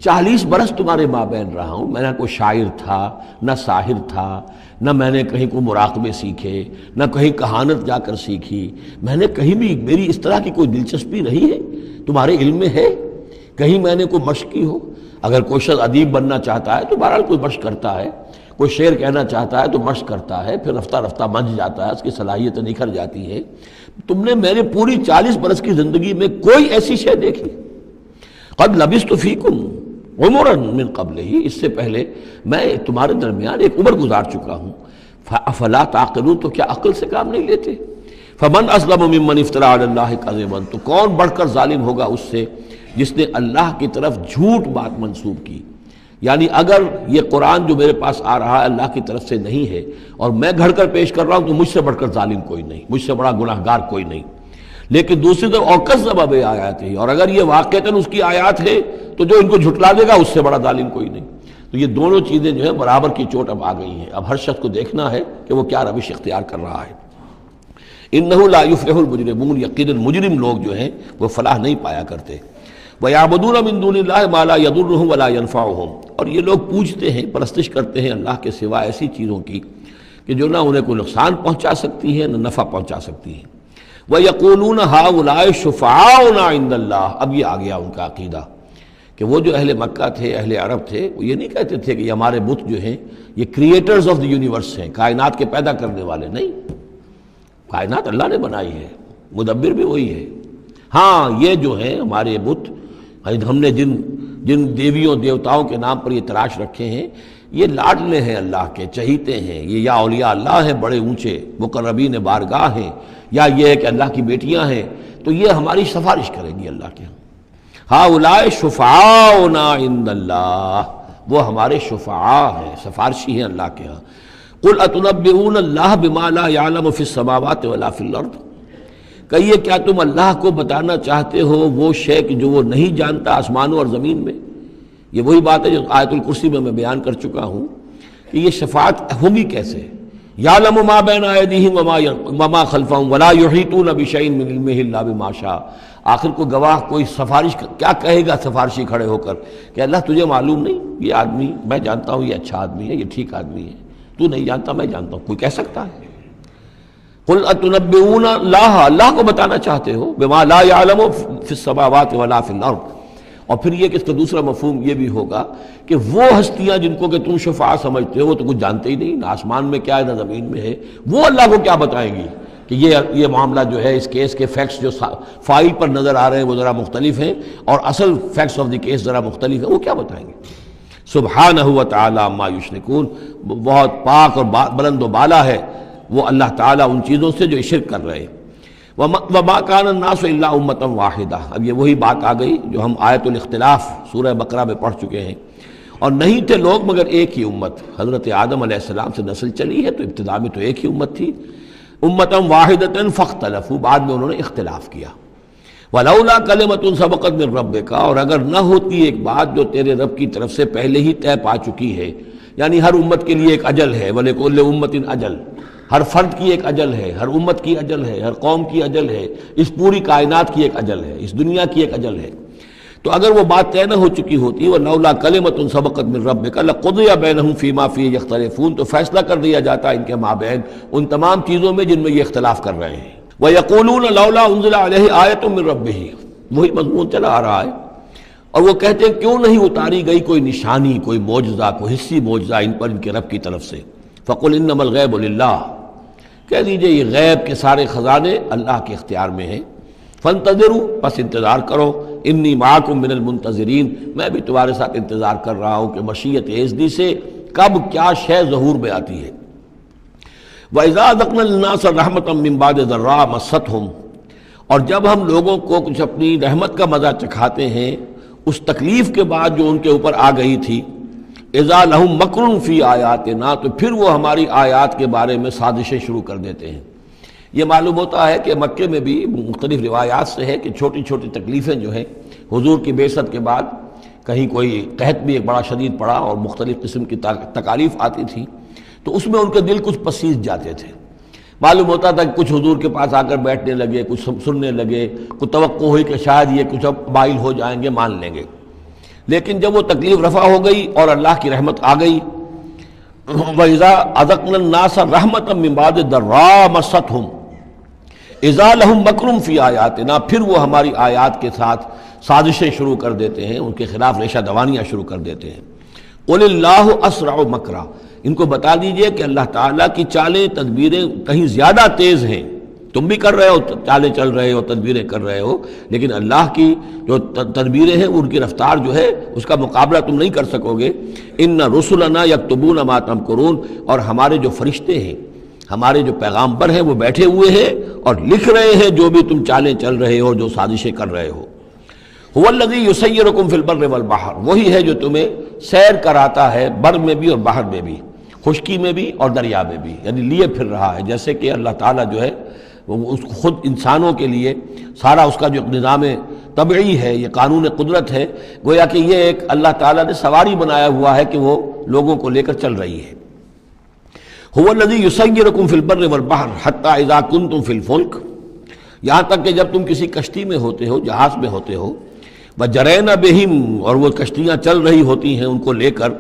40 برس تمہارے مابین رہا ہوں، میں نہ کوئی شاعر تھا، نہ ساحر تھا، نہ میں نے کہیں کوئی مراقبے سیکھے، نہ کہیں کہانت جا کر سیکھی، میں نے کہیں بھی میری اس طرح کی کوئی دلچسپی رہی ہے تمہارے علم میں ہے، کہیں میں نے کوئی مشق کی ہو؟ اگر کوئی شخص ادیب بننا چاہتا ہے تو بہرحال کوئی مشق کرتا ہے، کوئی شعر کہنا چاہتا ہے تو مشق کرتا ہے، پھر رفتہ رفتہ منجھ جاتا ہے، اس کی صلاحیتیں نکھر جاتی ہیں۔ تم نے میرے پوری 40 برس کی زندگی میں کوئی ایسی شے دیکھی؟ قد لبثت فیکم عمرا من قبلہ، اس سے پہلے میں تمہارے درمیان ایک عمر گزار چکا ہوں، فلا تعقلون، تو کیا عقل سے کام نہیں لیتے؟ فمن اظلم ممن افترى علی اللہ کذبا، تو کون بڑھ کر ظالم ہوگا اس سے جس نے اللہ کی طرف جھوٹ بات منسوب کی؟ یعنی اگر یہ قرآن جو میرے پاس آ رہا ہے اللہ کی طرف سے نہیں ہے اور میں گھڑ کر پیش کر رہا ہوں تو مجھ سے بڑھ کر ظالم کوئی نہیں، مجھ سے بڑا گناہ گار کوئی نہیں۔ لیکن دوسری طرف اوکذب بآیاتہ، اور اگر یہ واقعتاً اس کی آیات ہے تو جو ان کو جھٹلا دے گا اس سے بڑا ظالم کوئی نہیں۔ تو یہ دونوں چیزیں جو ہیں برابر کی چوٹ اب آ گئی ہیں، اب ہر شخص کو دیکھنا ہے کہ وہ کیا روش اختیار کر رہا ہے۔ انہ لا یفلح المجرمون، یقیناً مجرم لوگ جو ہیں وہ فلاح نہیں پایا کرتے۔ وَيَعْبُدُونَ مِن دُونِ اللَّهِ مَا لَا يَضُرُّهُمْ وَلَا يَنفَعُهُمْ، اور یہ لوگ پوجتے ہیں، پرستش کرتے ہیں اللہ کے سوا ایسی چیزوں کی کہ جو نہ انہیں کوئی نقصان پہنچا سکتی ہیں نہ نفع پہنچا سکتی ہیں۔ وَيَقُولُونَ هَؤُلَاءِ شُفَعَاؤُنَا عِندَ اللَّهِ، اب یہ آ گیا ان کا عقیدہ کہ وہ جو اہل مکہ تھے، اہل عرب تھے، وہ یہ نہیں کہتے تھے کہ یہ ہمارے بت جو ہیں یہ کریٹرز آف دی یونیورس ہیں، کائنات کے پیدا کرنے والے نہیں، کائنات اللہ نے بنائی ہے، مدبر بھی وہی ہے۔ ہاں یہ جو ہیں ہمارے بت، ہم نے جن دیویوں دیوتاؤں کے نام پر یہ تراش رکھے ہیں، یہ لاڈلے ہیں اللہ کے، چہیتے ہیں، یہ یا اولیاء اللہ ہیں بڑے اونچے مقربین بارگاہ ہیں، یا یہ ہے کہ اللہ کی بیٹیاں ہیں، تو یہ ہماری سفارش کریں گی اللہ کے ہاں اولئک شفعاؤنا عند اللہ، وہ ہمارے شفعاء ہیں، سفارشی ہیں اللہ کے ہاں۔ قل اتنبئون اللہ بما لا يعلم فی السماوات ولا فی الارض، کہیے کیا تم اللہ کو بتانا چاہتے ہو وہ شے کہ جو وہ نہیں جانتا آسمانوں اور زمین میں؟ یہ وہی بات ہے جو آیت الکرسی میں بیان کر چکا ہوں کہ یہ شفاعت ہوگی کیسے۔ یعلم ما بین ایدیہم وما خلفہم ولا یحیطون بشیء من علمہ الا بما شاء، آخر کو گواہ کوئی سفارش کیا کہے گا سفارشی کھڑے ہو کر کہ اللہ تجھے معلوم نہیں، یہ آدمی میں جانتا ہوں یہ اچھا آدمی ہے، یہ ٹھیک آدمی ہے، تو نہیں جانتا میں جانتا ہوں، کوئی کہہ سکتا ہے؟ قل اتنبئون اللہ، اللہ کو بتانا چاہتے ہو بما لا يعلم فی السماوات ولا فی الارض، اور پھر یہ کہ اس کا دوسرا مفہوم یہ بھی ہوگا کہ وہ ہستیاں جن کو کہ تم شفاع سمجھتے ہو وہ تو کچھ جانتے ہی نہیں، نہ آسمان میں کیا ہے نہ زمین میں ہے، وہ اللہ کو کیا بتائیں گی کہ یہ معاملہ جو ہے اس کیس کے فیکٹس جو فائل پر نظر آ رہے ہیں وہ ذرا مختلف ہیں اور اصل فیکٹس آف دی کیس ذرا مختلف ہیں، وہ کیا بتائیں گے؟ سبحانہ و تعالی عما یشرکون، بہت پاک اور بلند و بالا ہے وہ اللہ تعالیٰ ان چیزوں سے جو شرک کر رہے ہیں۔ وما کان الناس الا امۃ واحدہ، اب یہ وہی بات آ گئی جو ہم آیت الاختلاف سورہ بقرہ میں پڑھ چکے ہیں، اور نہیں تھے لوگ مگر ایک ہی امت، حضرت آدم علیہ السلام سے نسل چلی ہے تو ابتدا میں تو ایک ہی امت تھی، امۃ واحدۃ فاختلفوا، بعد میں انہوں نے اختلاف کیا۔ ولولا کلمۃ سبقت من ربک، اور اگر نہ ہوتی ایک بات جو تیرے رب کی طرف سے پہلے ہی طے پا چکی ہے، یعنی ہر امت کے لیے ایک اجل ہے، وَلِكُلِّ أُمَّةٍ اجل، ہر فرد کی ایک اجل ہے، ہر امت کی اجل ہے، ہر قوم کی اجل ہے، اس پوری کائنات کی ایک اجل ہے، اس دنیا کی ایک اجل ہے، تو اگر وہ بات طے نہ ہو چکی ہوتی وَلَوْلَا كَلِمَةٌ سَبَقَتْ مِن رَبِّكَ لَقُضِيَ بَيْنَهُمْ فِي مَا فِيهِ يَخْتَلِفُونَ، تو فیصلہ کر دیا جاتا ان کے مابین ان تمام چیزوں میں جن میں یہ اختلاف کر رہے ہیں۔ وَيَقُولُونَ لَوْلَا أُنزِلَ عَلَيْهِ آيَةٌ مِّن رَبِّهِ، وہی مضمون چلا آ رہا ہے، اور وہ کہتے ہیں کیوں نہیں اتاری گئی کوئی نشانی، کوئی معجزہ، کوئی حسی معجزہ ان پر ان کے رب کی طرف سے۔ فَقُلْ إِنَّمَا الْغَيْبُ لِلَّهِ، کہہ دیجئے یہ غیب کے سارے خزانے اللہ کے اختیار میں ہیں، فانتظروا، پس انتظار کرو، انی معکم من المنتظرین، میں بھی تمہارے ساتھ انتظار کر رہا ہوں کہ مشیت اذنی سے کب کیا شے ظہور میں آتی ہے۔ وَإِذَا أَذَقْنَا النَّاسَ رَحْمَةً مِّن بَعْدِ ضَرَّاءَ مَسَّتْهُمْ، اور جب ہم لوگوں کو کچھ اپنی رحمت کا مزہ چکھاتے ہیں اس تکلیف کے بعد جو ان کے اوپر آ گئی تھی، اذا لہم مکر فی آیاتنا، تو پھر وہ ہماری آیات کے بارے میں سازشیں شروع کر دیتے ہیں۔ یہ معلوم ہوتا ہے کہ مکے میں بھی مختلف روایات سے ہے کہ چھوٹی چھوٹی تکلیفیں جو ہیں حضور کی بعثت کے بعد، کہیں کوئی قحط بھی ایک بڑا شدید پڑا اور مختلف قسم کی تکالیف آتی تھی، تو اس میں ان کے دل کچھ پسیج جاتے تھے۔ معلوم ہوتا تھا کہ کچھ حضور کے پاس آ کر بیٹھنے لگے، کچھ سننے لگے، کچھ توقع ہوئی کہ شاید یہ کچھ اب مائل ہو جائیں گے، مان لیں گے۔ لیکن جب وہ تکلیف رفع ہو گئی اور اللہ کی رحمت آ گئی، وَإِذَا أَذَقْنَا النَّاسَ رَحْمَةً مِّن بَعْدِ ضَرَّاءَ مَسَّتْهُمْ اذا لہم مکر فی آیاتنا، پھر وہ ہماری آیات کے ساتھ سازشیں شروع کر دیتے ہیں، ان کے خلاف ریشہ دوانیاں شروع کر دیتے ہیں۔ قُلِ اللَّهُ أَسْرَعُ مَكْرًا، ان کو بتا دیجئے کہ اللہ تعالیٰ کی چالیں تدبیریں کہیں زیادہ تیز ہیں۔ تم بھی کر رہے ہو، چالیں چل رہے ہو، تدبیریں کر رہے ہو، لیکن اللہ کی جو تدبیریں ہیں ان کی رفتار جو ہے اس کا مقابلہ تم نہیں کر سکو گے۔ ان رسلنا یکتبون ما تمکرون، اور ہمارے جو فرشتے ہیں، ہمارے جو پیغامبر ہیں وہ بیٹھے ہوئے ہیں اور لکھ رہے ہیں جو بھی تم چالیں چل رہے ہو، جو سازشیں کر رہے ہو۔ هو الذی یسیرکم فی البر والبحر، وہی ہے جو تمہیں سیر کراتا ہے بر میں بھی اور بحر میں بھی، خشکی میں بھی اور دریا میں بھی، یعنی لیے پھر رہا ہے۔ جیسے کہ اللہ تعالیٰ جو ہے وہ اس خود انسانوں کے لیے سارا اس کا جو نظام طبعی ہے، یہ قانون قدرت ہے، گویا کہ یہ ایک اللہ تعالیٰ نے سواری بنایا ہوا ہے کہ وہ لوگوں کو لے کر چل رہی ہے۔ هو الذی یسیرکم فی البر والبحر حتی اذا کنتم فی الفلک، یہاں تک کہ جب تم کسی کشتی میں ہوتے ہو، جہاز میں ہوتے ہو، وجرین بہم، اور وہ کشتیاں چل رہی ہوتی ہیں ان کو لے کر،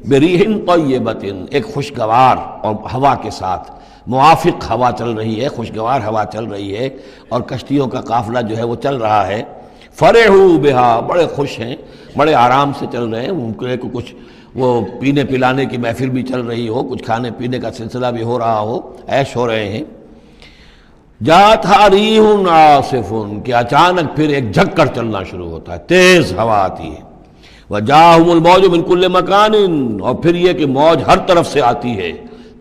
بریح طیبۃ، ایک خوشگوار اور ہوا کے ساتھ، موافق ہوا چل رہی ہے، خوشگوار ہوا چل رہی ہے، اور کشتیوں کا قافلہ جو ہے وہ چل رہا ہے۔ فرحوا بہا، بڑے خوش ہیں، بڑے آرام سے چل رہے ہیں، ان کو کچھ وہ پینے پلانے کی محفل بھی چل رہی ہو، کچھ کھانے پینے کا سلسلہ بھی ہو رہا ہو، عیش ہو رہے ہیں۔ جاتھا ریح عاصف، کہ اچانک پھر ایک جھکڑ چلنا شروع ہوتا ہے، تیز ہوا آتی ہے۔ وجاءہم الموج من کل مکان، اور پھر یہ کہ موج ہر طرف سے آتی ہے،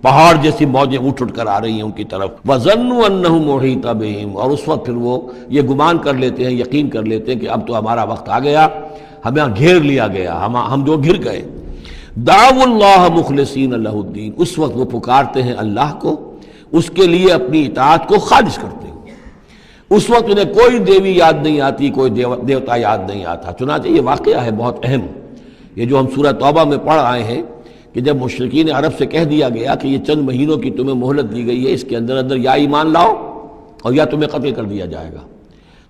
پہاڑ جیسی موجیں اٹھ کر آ رہی ہیں ان کی طرف۔ وظنوا انہ محیط بہم، اور اس وقت پھر وہ یہ گمان کر لیتے ہیں، یقین کر لیتے ہیں کہ اب تو ہمارا وقت آ گیا، ہمیں گھیر لیا گیا، ہم جو گر گئے۔ دعوا اللہ مخلصین لہ الدین، اس وقت وہ پکارتے ہیں اللہ کو، اس کے لیے اپنی اطاعت کو خالص کرتے ہوئے۔ اس وقت انہیں کوئی دیوی یاد نہیں آتی، کوئی دیوتا یاد نہیں آتا۔ چنانچہ یہ واقعہ ہے بہت اہم، یہ جو ہم سورہ توبہ میں پڑھ آئے ہیں کہ جب مشرکین عرب سے کہہ دیا گیا کہ یہ چند مہینوں کی تمہیں مہلت دی گئی ہے، اس کے اندر اندر یا ایمان لاؤ اور یا تمہیں قتل کر دیا جائے گا،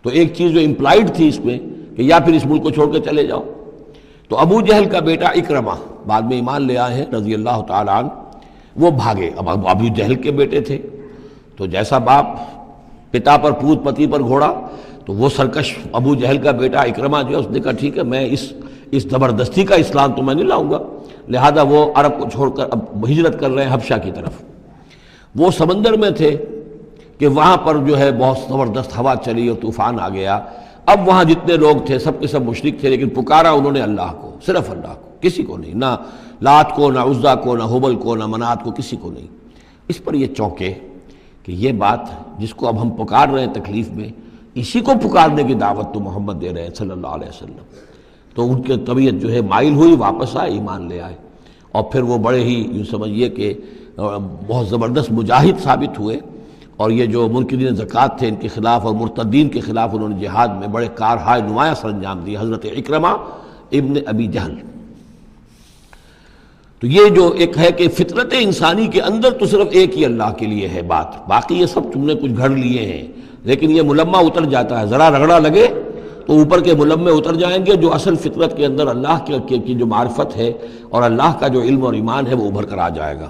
تو ایک چیز جو امپلائڈ تھی اس میں کہ یا پھر اس ملک کو چھوڑ کے چلے جاؤ۔ تو ابو جہل کا بیٹا اکرمہ بعد میں ایمان لے آئے ہیں رضی اللہ تعالیٰ عنہ، وہ بھاگے۔ اب ابو جہل کے بیٹے تھے تو جیسا باپ پتا پر پوت پتی پر گھوڑا، تو وہ سرکش ابو جہل کا بیٹا اکرمہ جو ہے اس نے کہا ٹھیک ہے، میں اس زبردستی کا اسلام تو میں نہیں لاؤں گا، لہذا وہ عرب کو چھوڑ کر اب ہجرت کر رہے ہیں حبشہ کی طرف۔ وہ سمندر میں تھے کہ وہاں پر جو ہے بہت زبردست ہوا چلی اور طوفان آ گیا۔ اب وہاں جتنے لوگ تھے سب کے سب مشرک تھے، لیکن پکارا انہوں نے اللہ کو، صرف اللہ کو، کسی کو نہیں، نہ لات کو، نہ عزا کو، نہ حبل کو، نہ منات کو، کسی کو نہیں۔ اس پر یہ چونکے کہ یہ بات جس کو اب ہم پکار رہے ہیں تکلیف میں، اسی کو پکارنے کی دعوت تو محمد دے رہے ہیں صلی اللہ علیہ وسلم۔ تو ان کی طبیعت جو ہے مائل ہوئی، واپس آئے، ایمان لے آئے، اور پھر وہ بڑے ہی یوں سمجھیے کہ بہت زبردست مجاہد ثابت ہوئے، اور یہ جو منکرین زکوٰۃ تھے ان کے خلاف اور مرتدین کے خلاف انہوں نے جہاد میں بڑے کارہائے نمایاں سر انجام دیے، حضرت اکرمہ ابن ابی جہل۔ تو یہ جو ایک ہے کہ فطرت انسانی کے اندر تو صرف ایک ہی اللہ کے لیے ہے بات، باقی یہ سب تم نے کچھ گھڑ لیے ہیں، لیکن یہ ملمہ اتر جاتا ہے، ذرا رگڑا لگے تو اوپر کے ملمے اتر جائیں گے، جو اصل فطرت کے اندر اللہ کی جو معرفت ہے اور اللہ کا جو علم اور ایمان ہے وہ ابھر کر آ جائے گا۔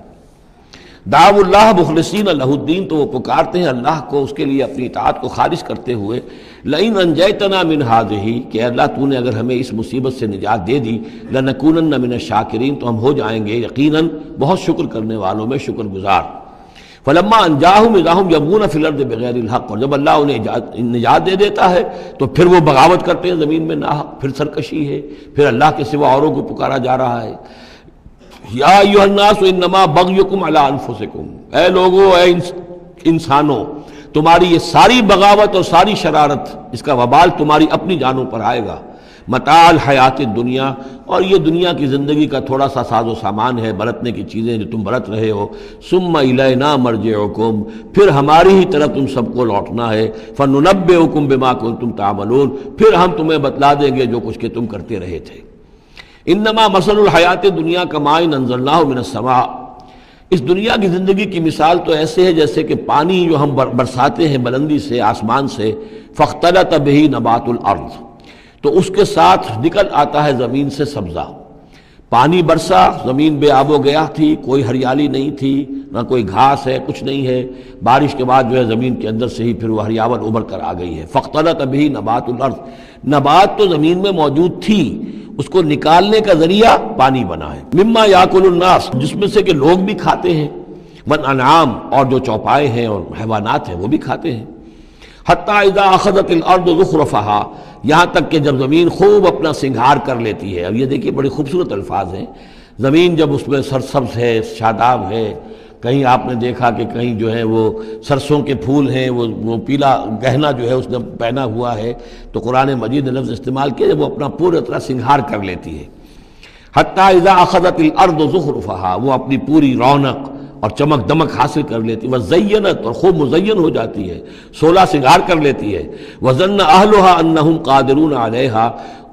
دعوا اللہ مخلصین لہ الدین، تو وہ پکارتے ہیں اللہ کو اس کے لیے اپنی اطاعت کو خالص کرتے ہوئے، لئن انجیتنا من ہذہ، کہ اللہ تو نے اگر ہمیں اس مصیبت سے نجات دے دی، لنکونن من الشاکرین، تو ہم ہو جائیں گے یقیناً بہت شکر کرنے والوں میں شکر گزار۔ فلما انجاہم اذا ہم یبغون فی الارض بغیر الحق، اور جب اللہ انہیں نجات دے دیتا ہے تو پھر وہ بغاوت کرتے ہیں زمین میں ناحق، پھر سرکشی ہے، پھر اللہ کے سوا اوروں کو پکارا جا رہا ہے۔ یا ایھا الناس انما بغیکم علی انفسکم، اے لوگو، اے انسانوں، تمہاری یہ ساری بغاوت اور ساری شرارت، اس کا وبال تمہاری اپنی جانوں پر آئے گا۔ متاع الحیات الدنیا، اور یہ دنیا کی زندگی کا تھوڑا سا ساز و سامان ہے، برتنے کی چیزیں جو تم برت رہے ہو۔ ثم الینا مرجعکم، پھر ہماری ہی طرف تم سب کو لوٹنا ہے۔ فننبئکم بما کنتم تعملون، پھر ہم تمہیں بتلا دیں گے جو کچھ کہ تم کرتے رہے تھے۔ انما مثل الحیات دنیا کماء انزلناہ من السماء، اس دنیا کی زندگی کی مثال تو ایسے ہے جیسے کہ پانی جو ہم برساتے ہیں بلندی سے آسمان سے، فاختلط بہ نبات الارض، تو اس کے ساتھ نکل آتا ہے زمین سے سبزہ۔ پانی برسا، زمین بے آب و گیا تھی، کوئی ہریالی نہیں تھی، نہ کوئی گھاس ہے، کچھ نہیں ہے۔ بارش کے بعد جو ہے زمین کے اندر سے ہی پھر وہ ہریاول ابھر کر آ گئی ہے۔ فاختلط بہ نبات الارض، نبات تو زمین میں موجود تھی، اس کو نکالنے کا ذریعہ پانی بنا ہے۔ مما یاکل الناس، جس میں سے کہ لوگ بھی کھاتے ہیں، والانعام، اور جو چوپائے ہیں اور حیوانات ہیں وہ بھی کھاتے ہیں۔ حتی اذا اخذت الارض زخرفہا، یہاں تک کہ جب زمین خوب اپنا سنگھار کر لیتی ہے۔ اب یہ دیکھیے بڑے خوبصورت الفاظ ہیں، زمین جب اس میں سرسبز ہے، شاداب ہے، کہیں آپ نے دیکھا کہ کہیں جو ہے وہ سرسوں کے پھول ہیں، وہ پیلا گہنا جو ہے اس نے پہنا ہوا ہے، تو قرآن مجید نے لفظ استعمال کیا جب وہ اپنا پورا طرح سنگھار کر لیتی ہے۔ حتی اذا اخذت الارض زخرفہا، وہ اپنی پوری رونق اور چمک دمک حاصل کر لیتی، وزینت، اور خوب مزین ہو جاتی ہے، سولہ سنگھار کر لیتی ہے۔ وظن اہلھا انہم قادرون علیہا،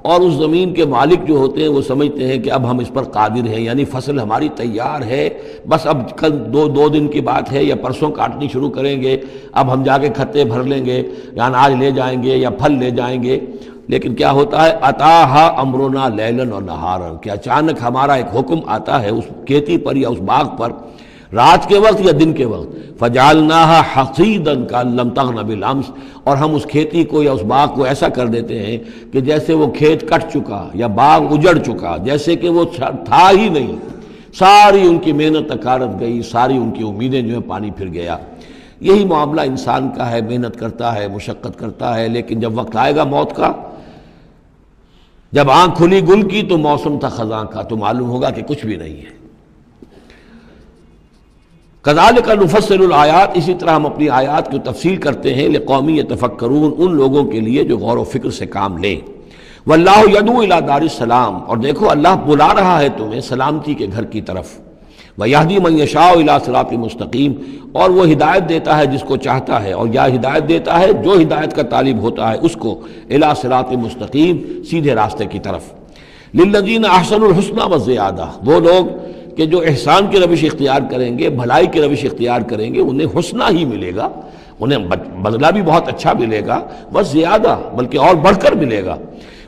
اور اس زمین کے مالک جو ہوتے ہیں وہ سمجھتے ہیں کہ اب ہم اس پر قادر ہیں، یعنی فصل ہماری تیار ہے، بس اب کل دو دن کی بات ہے یا پرسوں کاٹنی شروع کریں گے، اب ہم جا کے کھتے بھر لیں گے یا اناج لے جائیں گے یا پھل لے جائیں گے۔ لیکن کیا ہوتا ہے، اتاہا امرنا لیلا و نہارا، کہ اچانک ہمارا ایک حکم آتا ہے اس کھیتی پر یا اس باغ پر، رات کے وقت یا دن کے وقت، فجعلناہا حصیدا کأن لم تغن بالامس، اور ہم اس کھیتی کو یا اس باغ کو ایسا کر دیتے ہیں کہ جیسے وہ کھیت کٹ چکا یا باغ اجڑ چکا، جیسے کہ وہ تھا ہی نہیں۔ ساری ان کی محنت اکارت گئی، ساری ان کی امیدیں جو ہیں پانی پھر گیا۔ یہی معاملہ انسان کا ہے، محنت کرتا ہے، مشقت کرتا ہے، لیکن جب وقت آئے گا موت کا، جب آنکھ کھلی گل کی تو موسم تھا خزاں کا، تو معلوم ہوگا کہ کچھ بھی نہیں ہے۔ کذالک نفصل الآیات، اسی طرح ہم اپنی آیات کی تفصیل کرتے ہیں، لقوم یتفکرون، ان لوگوں کے لیے جو غور و فکر سے کام لیں۔ واللہ یدعو الی دار السلام، اور دیکھو اللہ بلا رہا ہے تمہیں سلامتی کے گھر کی طرف۔ ویہدی من یشاء الی صراط مستقیم، اور وہ ہدایت دیتا ہے جس کو چاہتا ہے، اور یا ہدایت دیتا ہے جو ہدایت کا طالب ہوتا ہے اس کو، الی صراط مستقیم، سیدھے راستے کی طرف۔ للذین احسنوا الحسنی وزیادہ، وہ لوگ کہ جو احسان کی روش اختیار کریں گے، بھلائی کی روش اختیار کریں گے، انہیں حسنہ ہی ملے گا، انہیں بدلہ بھی بہت اچھا ملے گا، بس زیادہ بلکہ اور بڑھ کر ملے گا۔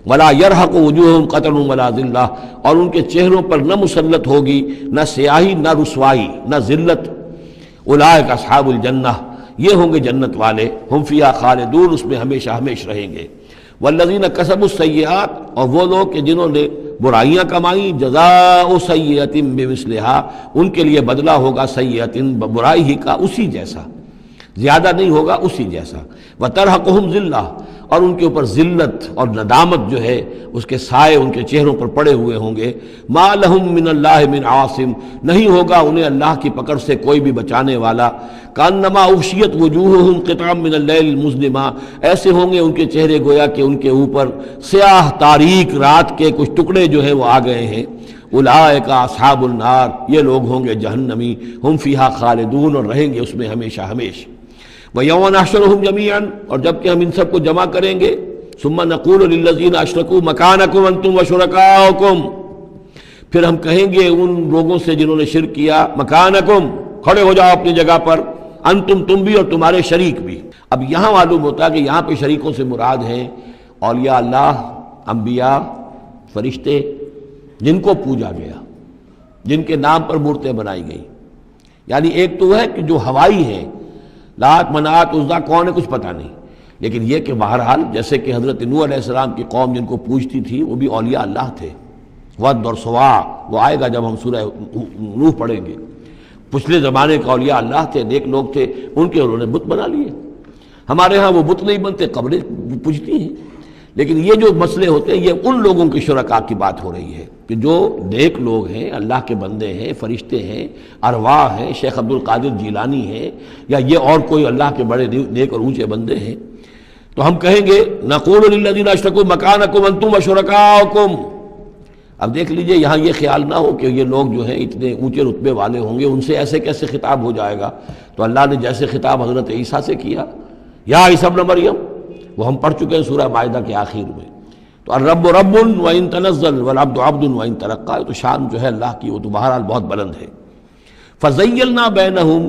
ولا يرهق وجوههم قتر ولا ذلہ، اور ان کے چہروں پر نہ مسلط ہوگی نہ سیاہی نہ رسوائی نہ ذلت۔ اولئک اصحاب الجنہ، یہ ہوں گے جنت والے، ہم فیہا خالدون، اس میں ہمیشہ ہمیشہ رہیں گے۔ والذین کسبوا السیئات، اور وہ لوگ کہ جنہوں نے برائیاں کمائیں، جزاء سیئۃ بمثلہا، ان کے لیے بدلہ ہوگا سیئۃ، برائی ہی کا اسی جیسا، زیادہ نہیں ہوگا، اسی جیسا۔ وترہقہم ذلہ، اور ان کے اوپر ذلت اور ندامت جو ہے اس کے سائے ان کے چہروں پر پڑے ہوئے ہوں گے۔ ما لہم من اللہ من عاصم، نہیں ہوگا انہیں اللہ کی پکڑ سے کوئی بھی بچانے والا۔ کانما اغشیت وجوہہم قطعا من اللیل المظلمہ، ایسے ہوں گے ان کے چہرے گویا کہ ان کے اوپر سیاہ تاریک رات کے کچھ ٹکڑے جو ہیں وہ آ گئے ہیں۔ اولئک اصحاب النار، یہ لوگ ہوں گے جہنمی، ہم فیہا خالدون، اور رہیں گے اس میں ہمیشہ ہمیشہ۔ وَيَوْمَ نَحْشُرُهُمْ جَمِيعًا، اور جب کہ ہم ان سب کو جمع کریں گے، ثُمَّ نَقُولُ لِلَّذِينَ أَشْرَكُوا مَكَانَكُمْ أَنْتُمْ وَشُرَكَاؤُكُمْ، پھر ہم کہیں گے ان لوگوں سے جنہوں نے شرک کیا، مکانکم، کھڑے ہو جاؤ اپنی جگہ پر، انتم، تم بھی اور تمہارے شریک بھی۔ اب یہاں معلوم ہوتا ہے کہ یہاں پہ شریکوں سے مراد ہیں اولیاء اللہ، انبیاء، فرشتے، جن کو پوجا گیا، جن کے نام پر مورتیں بنائی گئی۔ یعنی ایک تو ہے کہ جو ہوائی ہیں، لات منات عزا کون ہے کچھ پتہ نہیں، لیکن یہ کہ بہرحال جیسے کہ حضرت نوح علیہ السلام کی قوم جن کو پوجتی تھی وہ بھی اولیاء اللہ تھے۔ ود اور سوا، وہ آئے گا جب ہم سورہ نوح پڑھیں گے۔ پچھلے زمانے کے اولیاء اللہ تھے، نیک لوگ تھے، ان کے انہوں نے بت بنا لیے۔ ہمارے ہاں وہ بت نہیں بنتے، قبریں پوجتی ہیں، لیکن یہ جو مسئلے ہوتے ہیں یہ ان لوگوں کے شرکاء کی بات ہو رہی ہے کہ جو نیک لوگ ہیں، اللہ کے بندے ہیں، فرشتے ہیں، ارواح ہیں، شیخ عبد القادر جیلانی ہیں، یا یہ اور کوئی اللہ کے بڑے نیک اور اونچے بندے ہیں، تو ہم کہیں گے نقول للذین اشرکوا مکانکم انتم وشرکاؤکم۔ اب دیکھ لیجئے یہاں یہ خیال نہ ہو کہ یہ لوگ جو ہیں اتنے اونچے رتبے والے ہوں گے، ان سے ایسے کیسے خطاب ہو جائے گا؟ تو اللہ نے جیسے خطاب حضرت عیسیٰ سے کیا، یا عیسیٰ ابن مریم، وہ ہم پڑھ چکے ہیں سورہ مائدہ کے آخر میں۔ تو الرب رب وَإِن تنزل والعبد عبد وَإِن ترقى، تو شان جو ہے اللہ کی وہ تو بہرحال بہت بلند ہے۔ فَزَيَّلْنَا بَيْنَهُمْ،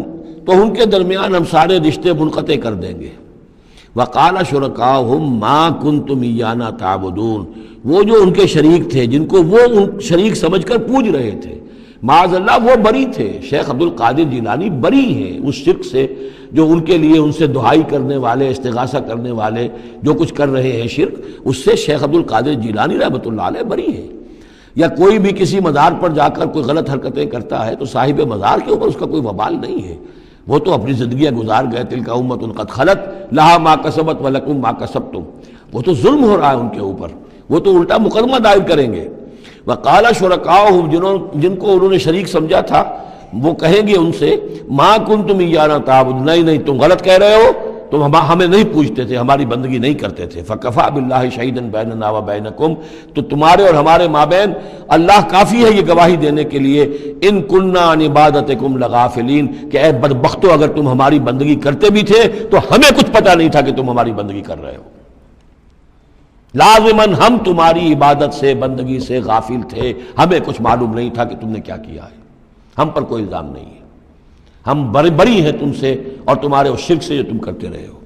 تو ان کے درمیان ہم سارے رشتے منقطع کر دیں گے۔ وَقَالَ شُرَكَاؤُهُمْ مَا كُنتُمْ إِيَّانَا تَعْبُدُونَ، وہ جو ان کے شریک تھے، جن کو وہ ان شریک سمجھ کر پوج رہے تھے، معاذ اللہ وہ بری تھے۔ شیخ عبد القادر جیلانی بری ہیں اس شرک سے جو ان کے لیے ان سے دعائی کرنے والے، استغاثہ کرنے والے جو کچھ کر رہے ہیں شرک، اس سے شیخ عبد القادر جیلانی رحمۃ اللہ علیہ بری ہیں۔ یا کوئی بھی کسی مزار پر جا کر کوئی غلط حرکتیں کرتا ہے تو صاحب مزار کے اوپر اس کا کوئی وبال نہیں ہے، وہ تو اپنی زندگیاں گزار گئے۔ تلک امۃ قد خلت لہا ما کسبت ولکم ما کسبتم، وہ تو ظلم ہو رہا ہے ان کے اوپر، وہ تو الٹا مقدمہ دائر کریں گے۔ وقال شرکاؤہم، جن کو انہوں نے شریک سمجھا تھا، وہ کہیں گے ان سے ما کنتم ایانا تعبدون، نہیں تم غلط کہہ رہے ہو، تم ہمیں نہیں پوچھتے تھے، ہماری بندگی نہیں کرتے تھے۔ فکفیٰ باللہ شہیدا بیننا وبینکم، تو تمہارے اور ہمارے مابین اللہ کافی ہے یہ گواہی دینے کے لیے، ان کننا عن عبادتکم لغافلین، کہ اے بدبختو اگر تم ہماری بندگی کرتے بھی تھے تو ہمیں کچھ پتہ نہیں تھا کہ تم ہماری بندگی کر رہے ہو، لازماً ہم تمہاری عبادت سے بندگی سے غافل تھے، ہمیں کچھ معلوم نہیں تھا کہ تم نے کیا کیا ہے، ہم پر کوئی الزام نہیں ہے، ہم بری ہیں تم سے اور تمہارے اس شرک سے جو تم کرتے رہے ہو۔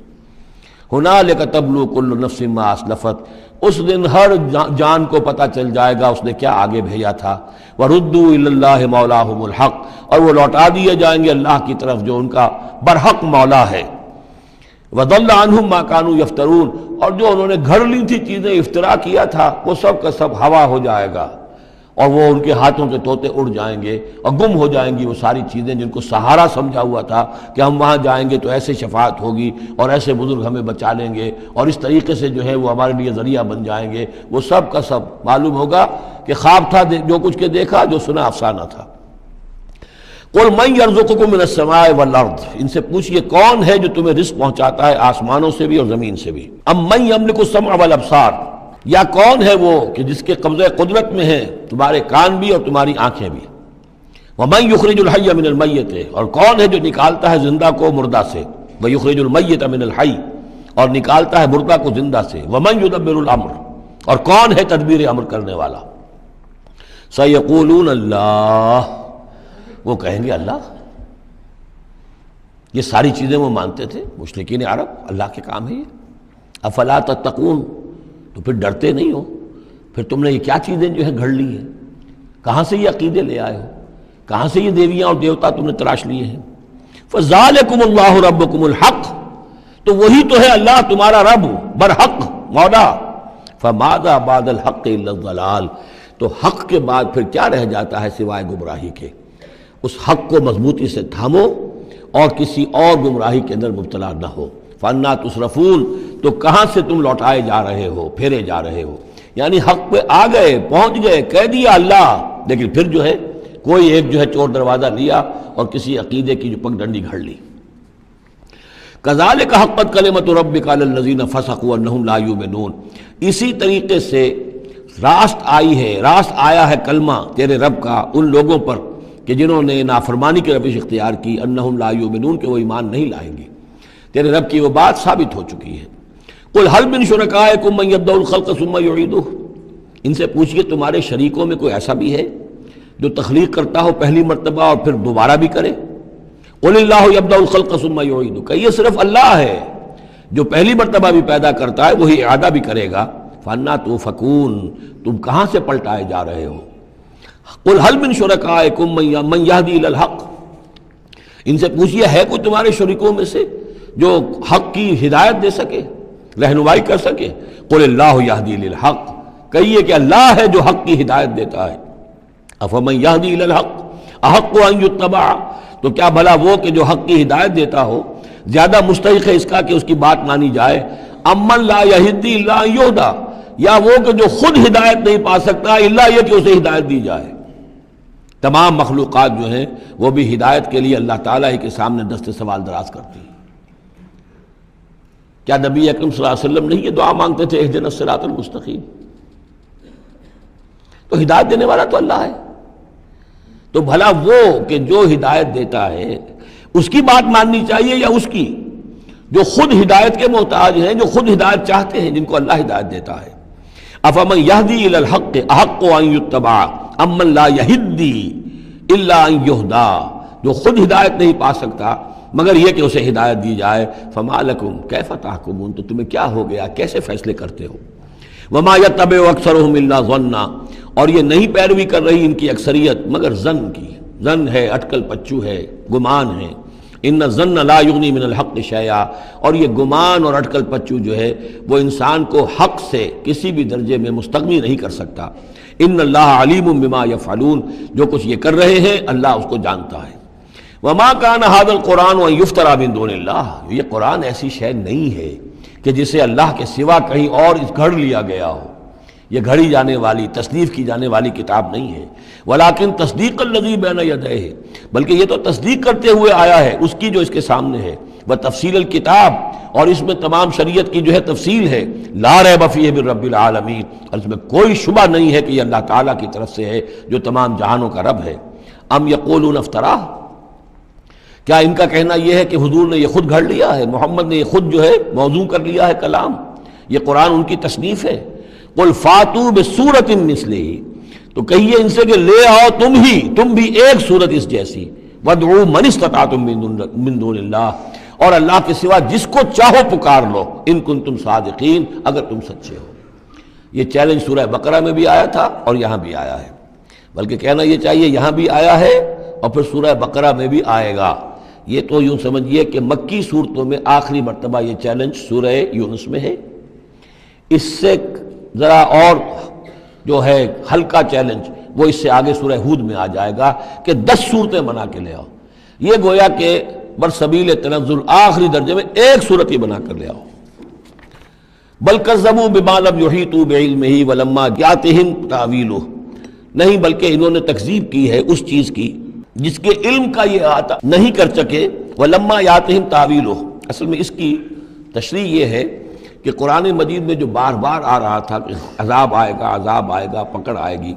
ہنالک تبلو کل نفس ما اسلفت، اس دن ہر جان کو پتہ چل جائے گا اس نے کیا آگے بھیجا تھا۔ وردوا الی اللہ مولاہم الحق، اور وہ لوٹا دیے جائیں گے اللہ کی طرف جو ان کا برحق مولا ہے۔ وضل عنہم ما کانوا یفترون، اور جو انہوں نے گھڑ لی تھی چیزیں، افطرا کیا تھا، وہ سب کا سب ہوا ہو جائے گا، اور وہ ان کے ہاتھوں کے طوطے اڑ جائیں گے اور گم ہو جائیں گی وہ ساری چیزیں جن کو سہارا سمجھا ہوا تھا کہ ہم وہاں جائیں گے تو ایسے شفاعت ہوگی اور ایسے بزرگ ہمیں بچا لیں گے اور اس طریقے سے جو ہے وہ ہمارے لیے ذریعہ بن جائیں گے، وہ سب کا سب معلوم ہوگا کہ خواب تھا، جو کچھ کے دیکھا، جو سنا افسانہ تھا۔ قل من یرزقکم من السماء والارض، ان سے پوچھئے کون ہے جو تمہیں رزق پہنچاتا ہے آسمانوں سے بھی اور زمین سے بھی۔ ام من یملک السمع والابصار، یا کون ہے وہ کہ جس کے قبضہ قدرت میں ہیں تمہارے کان بھی اور تمہاری آنکھیں بھی۔ ومن یخرج الحی من المیت، اور کون ہے جو نکالتا ہے زندہ کو مردہ سے۔ ویخرج المیت من الحی، اور نکالتا ہے مردہ کو زندہ سے۔ ومن یدبر الامر، اور کون ہے تدبیر امر کرنے والا۔ سیقولون اللہ، وہ کہیں گے اللہ۔ یہ ساری چیزیں وہ مانتے تھے مشرکین عرب، اللہ کے کام ہے یہ۔ افلا تتقون، تو پھر ڈرتے نہیں ہو، پھر تم نے یہ کیا چیزیں جو ہے گھڑ لی ہیں، کہاں سے یہ عقیدے لے آئے ہو، کہاں سے یہ دیویاں اور دیوتا تم نے تراش لیے ہیں۔ فذالکم اللہ ربکم الحق، تو وہی تو ہے اللہ تمہارا رب برحق مولا۔ فماذا بعد الحق الا الضلال، تو حق کے بعد پھر کیا رہ جاتا ہے سوائے گمراہی کے۔ اس حق کو مضبوطی سے تھامو اور کسی اور گمراہی کے اندر مبتلا نہ ہو۔ فَأَنَّىٰ تُصْرَفُونَ، تو کہاں سے تم لوٹائے جا رہے ہو، پھیرے جا رہے ہو، یعنی حق پہ آ گئے، پہنچ گئے، کہہ دیا اللہ، لیکن پھر جو ہے کوئی ایک جو ہے چور دروازہ لیا اور کسی عقیدے کی جو پگ ڈنڈی گھڑ لی۔ كَذَلِكَ حَقَّتْ كَلِمَةُ رَبِّكَ عَلَى الَّذِينَ فَسَقُوا أَنَّهُمْ لَا يُؤْمِنُونَ، اسی طریقے سے راست آیا ہے کلمہ تیرے رب کا ان لوگوں پر کہ جنہوں نے نافرمانی کی روش اختیار کی، انہم لا یؤمنون، کہ وہ ایمان نہیں لائیں گے۔ تیرے رب کی وہ بات ثابت ہو چکی ہے۔ قل هل من شرکائکم من یبدأ الخلق ثم یعیدہ، ان سے پوچھئے تمہارے شریکوں میں کوئی ایسا بھی ہے جو تخلیق کرتا ہو پہلی مرتبہ اور پھر دوبارہ بھی کرے۔ قل اللہ یبدأ الخلق ثم یعیدہ، کہ یہ صرف اللہ ہے جو پہلی مرتبہ بھی پیدا کرتا ہے وہی اعادہ بھی کرے گا۔ فانا توفکون، تم کہاں سے پلٹائے جا رہے ہو۔ قل هل من شرکائکم من یہدی الی الحق، ان سے پوچھئے ہے کوئی تمہارے شریکوں میں سے جو حق کی ہدایت دے سکے، رہنمائی کر سکے۔ قل اللہ یہدی الی الحق، کہیے کہ اللہ ہے جو حق کی ہدایت دیتا ہے۔ افمن یہدی الی الحق احق ان یتبع، تو کیا بھلا وہ کہ جو حق کی ہدایت دیتا ہو زیادہ مستحق ہے اس کا کہ اس کی بات مانی جائے۔ امن لا یہدی الا ان یہدی، یا وہ کہ جو خود ہدایت نہیں پا سکتا الا یہ کہ اسے ہدایت دی جائے۔ تمام مخلوقات جو ہیں وہ بھی ہدایت کے لیے اللہ تعالیٰ ہی کے سامنے دست سوال دراز کرتی ہیں۔ کیا نبی اکرم صلی اللہ علیہ وسلم نہیں یہ دعا مانگتے تھے اہدنا الصراط المستقیم؟ تو ہدایت دینے والا تو اللہ ہے، تو بھلا وہ کہ جو ہدایت دیتا ہے اس کی بات ماننی چاہیے یا اس کی جو خود ہدایت کے محتاج ہیں، جو خود ہدایت چاہتے ہیں، جن کو اللہ ہدایت دیتا ہے۔ افمن یہدی الی الحق احق ان یتبع امن لا یہدی الا ان یہدا، جو خود ہدایت نہیں پا سکتا مگر یہ کہ اسے ہدایت دی جائے۔ فما لکم کیف تحکمون، تو تمہیں کیا ہو گیا، کیسے فیصلے کرتے ہو؟ وما یتبع اکثرهم الا ظنا، اور یہ نہیں پیروی کر رہی ان کی اکثریت مگر ظن کی، ظن ہے، اٹکل پچو ہے، گمان ہے۔ ان الظن لا یغنی من الحق شیئا، اور یہ گمان اور اٹکل پچو جو ہے وہ انسان کو حق سے کسی بھی درجے میں مستغنی نہیں کر سکتا۔ ان اللہ علیم بما یفعلون، جو کچھ یہ کر رہے ہیں اللہ اس کو جانتا ہے۔ وما کان ھذا القرآن ان یفترى من دون اللہ، یہ قرآن ایسی شے نہیں ہے کہ جسے اللہ کے سوا کہیں اور گھڑ لیا گیا ہو، یہ گھڑی جانے والی، تصنیف کی جانے والی کتاب نہیں ہے۔ ولیکن تصدیق الذی بین یدیہ، بلکہ یہ تو تصدیق کرتے ہوئے آیا ہے اس کی جو اس کے سامنے ہے، وتفصیل الکتاب، اور اس میں تمام شریعت کی جو ہے تفصیل ہے، لا ریب فیہ من رب العالمین، اور اس میں کوئی شبہ نہیں ہے کہ یہ اللہ تعالیٰ کی طرف سے ہے جو تمام جہانوں کا رب ہے۔ ام یقولون افتراہ، کیا ان کا کہنا یہ ہے کہ حضور نے یہ خود گھڑ لیا ہے، محمد نے یہ خود جو ہے موضوع کر لیا ہے کلام، یہ قرآن ان کی تصنیف ہے؟ قل فاتوا بسورۃ مثلہ، تو کہیے ان سے کہ لے آؤ تم بھی ایک صورت اس جیسی، وادعوا من استطعتم من دون اللہ، اور اللہ کے سوا جس کو چاہو پکار لو، ان کنتم صادقین، اگر تم سچے ہو۔ یہ چیلنج سورہ بقرہ میں بھی آیا تھا اور یہاں بھی آیا ہے، بلکہ کہنا یہ چاہیے یہاں بھی آیا ہے اور پھر سورہ بقرہ میں بھی آئے گا۔ یہ تو یوں سمجھیے کہ مکی صورتوں میں آخری مرتبہ یہ چیلنج سورہ یونس میں ہے۔ اس سے ذرا اور جو ہے ہلکا چیلنج وہ اس سے آگے سورہ ہود میں آ جائے گا کہ 10 صورتیں بنا کے لے آؤ۔ یہ گویا کہ برسبیل تنزل آخری درجے میں ایک صورت ہی بنا کر لے آؤ۔ بل کذبوا بما لم یحیطوا بعلمہ ولما یاتہم تاویلہ، نہیں بلکہ انہوں نے تکذیب کی ہے اس چیز کی جس کے علم کا یہ آتا نہیں کر سکے، ولما یاتہم تاویلہ، اصل میں اس کی تشریح یہ ہے کہ قرآن مجید میں جو بار بار آ رہا تھا کہ عذاب آئے گا، پکڑ آئے گی،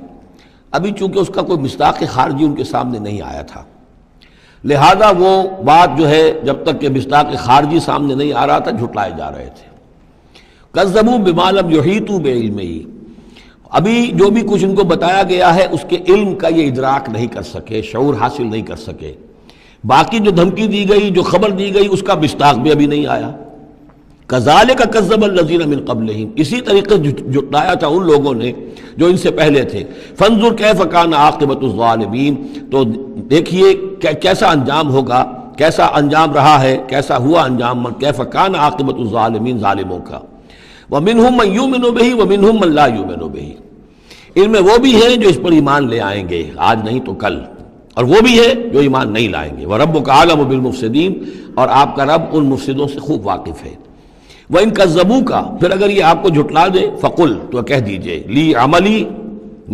ابھی چونکہ اس کا کوئی مصداق خارجی ان کے سامنے نہیں آیا تھا، لہذا وہ بات جو ہے جب تک کہ مصداق خارجی سامنے نہیں آ رہا تھا جھٹلائے جا رہے تھے۔ کذبوا بما لم یحیطوا بعلمہ، ابھی جو بھی کچھ ان کو بتایا گیا ہے اس کے علم کا یہ ادراک نہیں کر سکے، شعور حاصل نہیں کر سکے۔ باقی جو دھمکی دی گئی، جو خبر دی گئی، اس کا مصداق بھی ابھی نہیں آیا۔ کذالک کذب الذین من قبلہم، اسی طریقے جھٹلایا تھا ان لوگوں نے جو ان سے پہلے تھے۔ فانظر کیف کان عاقبۃ الظالمین، تو دیکھیے کیسا انجام ہوگا، کیسا انجام رہا ہے، کیسا ہوا انجام، کیف کان عاقبۃ الظالمین، ظالموں کا۔ ومنہم من یؤمن بہ ومنہم من لا یؤمن بہ، ان میں وہ بھی ہیں جو اس پر ایمان لے آئیں گے آج نہیں تو کل، اور وہ بھی ہے جو ایمان نہیں لائیں گے۔ وَرَبُّكَ أَعْلَمُ بِالْمُفْسِدِينَ، اور آپ کا رب ان مفسدوں سے خوب واقف ہے۔ وَإِن كَذَّبُوكَ، پھر اگر یہ آپ کو جھٹلا دے، فَقُلْ، تو کہہ دیجئے، لِي عَمَلِي،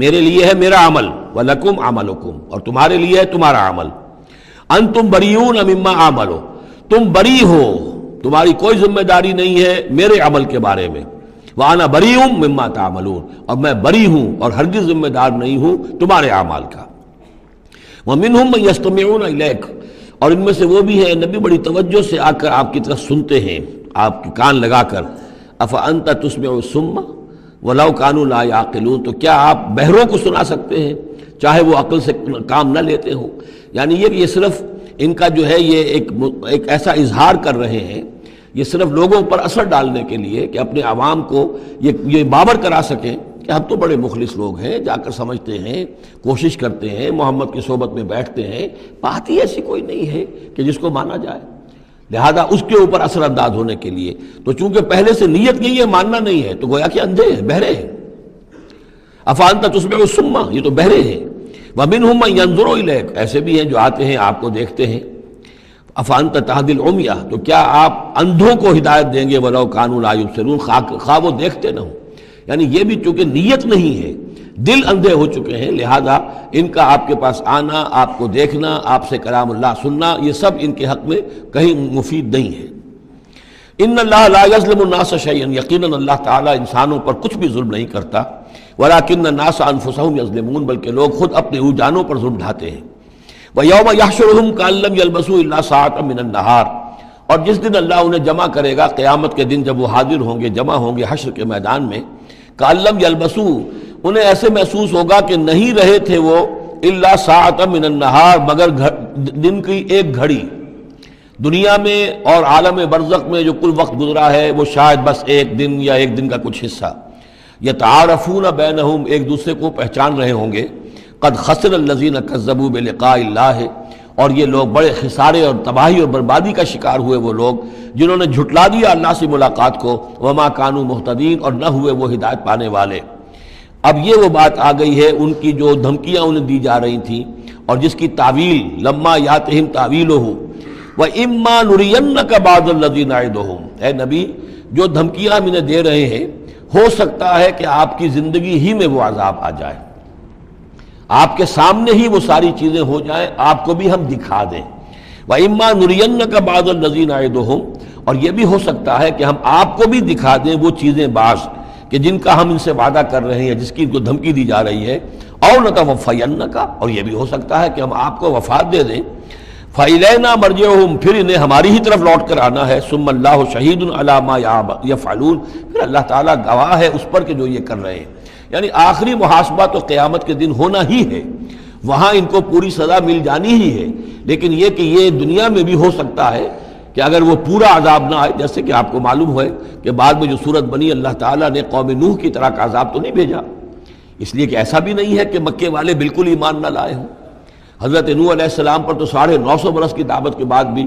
میرے لیے ہے میرا عمل، وَلَكُمْ عَمَلُكُمْ، اور تمہارے لیے ہے تمہارا عمل۔ أَنْتُمْ بَرِيئُونَ مِمَّا أَعْمَلُ، تم بری ہو، تمہاری کوئی ذمہ داری نہیں ہے میرے عمل کے بارے میں۔ وَأَنَا بَرِيءٌ مِّمَّا تَعْمَلُونَ، اور میں بری ہوں اور ہرگز ذمہ دار نہیں ہوں تمہارے اعمال کا۔ وَمِنْهُمْ مَن يَسْتَمِعُونَ إِلَيْكَ، اور ان میں سے وہ بھی ہیں نبی بڑی توجہ سے آ کر آپ کی طرف سنتے ہیں، آپ کے کان لگا کر۔ أَفَأَنْتَ تُسْمِعُ الصُّمَّ وَلَوْ كَانُوا لَا يَعْقِلُونَ، تو کیا آپ بہروں کو سنا سکتے ہیں چاہے وہ عقل سے کام نہ لیتے ہوں؟ یعنی یہ کہ یہ صرف ان کا جو ہے یہ ایک ایسا اظہار کر رہے ہیں، یہ صرف لوگوں پر اثر ڈالنے کے لیے کہ اپنے عوام کو یہ باور کرا سکیں کہ ہم تو بڑے مخلص لوگ ہیں، جا کر سمجھتے ہیں، کوشش کرتے ہیں، محمد کی صحبت میں بیٹھتے ہیں، بات ہی ایسی کوئی نہیں ہے کہ جس کو مانا جائے، لہذا اس کے اوپر اثر انداز ہونے کے لیے تو چونکہ پہلے سے نیت نہیں ہے، ماننا نہیں ہے، تو گویا کہ اندھے ہیں، بہرے ہیں۔ أَفَأَنْتَ تُسْمِعُ الصُّمَّ، یہ تو بہرے ہیں۔ وَمِنْهُمْ مَن يَنظُرُ إِلَيْكَ، ایسے بھی ہیں جو آتے ہیں آپ کو دیکھتے ہیں۔ أَفَأَنْتَ تَهْدِي الْعُمْيَ، تو کیا آپ اندھوں کو ہدایت دیں گے، وَلَوْ كَانُوا لَا يُبْصِرُونَ، خواہ وہ دیکھتے نہ ہوں۔ یعنی یہ بھی چونکہ نیت نہیں ہے، دل اندھے ہو چکے ہیں، لہذا ان کا آپ کے پاس آنا، آپ کو دیکھنا، آپ سے کلام اللہ سننا، یہ سب ان کے حق میں کہیں مفید نہیں ہے۔ ان اللہ لا یظلم الناس شیئا، یقیناً اللہ تعالیٰ انسانوں پر کچھ بھی ظلم نہیں کرتا، ولکن الناس انفسهم یظلمون، بلکہ لوگ خود اپنی جانوں پر ظلم ڈھاتے ہیں۔ وَيَوْمَ يَحْشُرُهُمْ كَأَن لَّمْ يَلْبَثُوا إِلَّا سَاعَةً مِّنَ النَّهَارِ، اور جس دن اللہ انہیں جمع کرے گا، قیامت کے دن جب وہ حاضر ہوں گے، جمع ہوں گے حشر کے میدان میں، كَأَن لَّمْ يَلْبَثُوا، انہیں ایسے محسوس ہوگا کہ نہیں رہے تھے وہ إِلَّا سَاعَةً مِّنَ النَّهَارِ، مگر دن کی ایک گھڑی۔ دنیا میں اور عالم برزخ میں جو کل وقت گزرا ہے وہ شاید بس ایک دن یا ایک دن کا کچھ حصہ۔ یتعارفون بینہم، ایک دوسرے کو پہچان رہے ہوں گے۔ قد خسر الذین کذبوا بلقاء اللہ، اور یہ لوگ بڑے خسارے اور تباہی اور بربادی کا شکار ہوئے وہ لوگ جنہوں نے جھٹلا دیا اللہ سے ملاقات کو، وما کانوا مہتدین، اور نہ ہوئے وہ ہدایت پانے والے۔ اب یہ وہ بات آ گئی ہے ان کی جو دھمکیاں انہیں دی جا رہی تھیں اور جس کی تعویل، لما یاتہم تعویلہ وَإِمَّا نُرِيَنَّكَ بَعْضَ الَّذِي نَعِدُهُمْ، اے نبی جو دھمکیاں ہم انہیں دے رہے ہیں، ہو سکتا ہے کہ آپ کی زندگی ہی میں وہ عذاب آ جائے، آپ کے سامنے ہی وہ ساری چیزیں ہو جائیں، آپ کو بھی ہم دکھا دیں۔ وَإِمَّا نُرِيَنَّكَ بَعْضَ الَّذِي نَعِدُهُمْ، اور یہ بھی ہو سکتا ہے کہ ہم آپ کو بھی دکھا دیں وہ چیزیں بعض کہ جن کا ہم ان سے وعدہ کر رہے ہیں، جس کی ان کو دھمکی دی جا رہی ہے، اور نَتَوَفَّيَنَّكَ، اور یہ بھی ہو سکتا ہے کہ ہم آپ کو وفات دے دیں۔ فَإِلَيْنَا مَرْجِعُهُمْ، پھر انہیں ہماری ہی طرف لوٹ کر آنا ہے۔ ثُمَّ اللَّهُ شَهِيدٌ عَلَىٰ مَا يَفْعَلُونَ، پھر اللہ تعالیٰ گواہ ہے اس پر کہ جو یہ کر رہے ہیں، یعنی آخری محاسبہ تو قیامت کے دن ہونا ہی ہے، وہاں ان کو پوری سزا مل جانی ہی ہے، لیکن یہ کہ یہ دنیا میں بھی ہو سکتا ہے کہ اگر وہ پورا عذاب نہ آئے، جیسے کہ آپ کو معلوم ہے کہ بعد میں جو صورت بنی، اللہ تعالیٰ نے قوم نوح کی طرح کا عذاب تو نہیں بھیجا، اس لیے کہ ایسا بھی نہیں ہے کہ مکے والے بالکل ایمان نہ لائے ہوں۔ حضرت نوح علیہ السلام پر تو 950 برس کی دعوت کے بعد بھی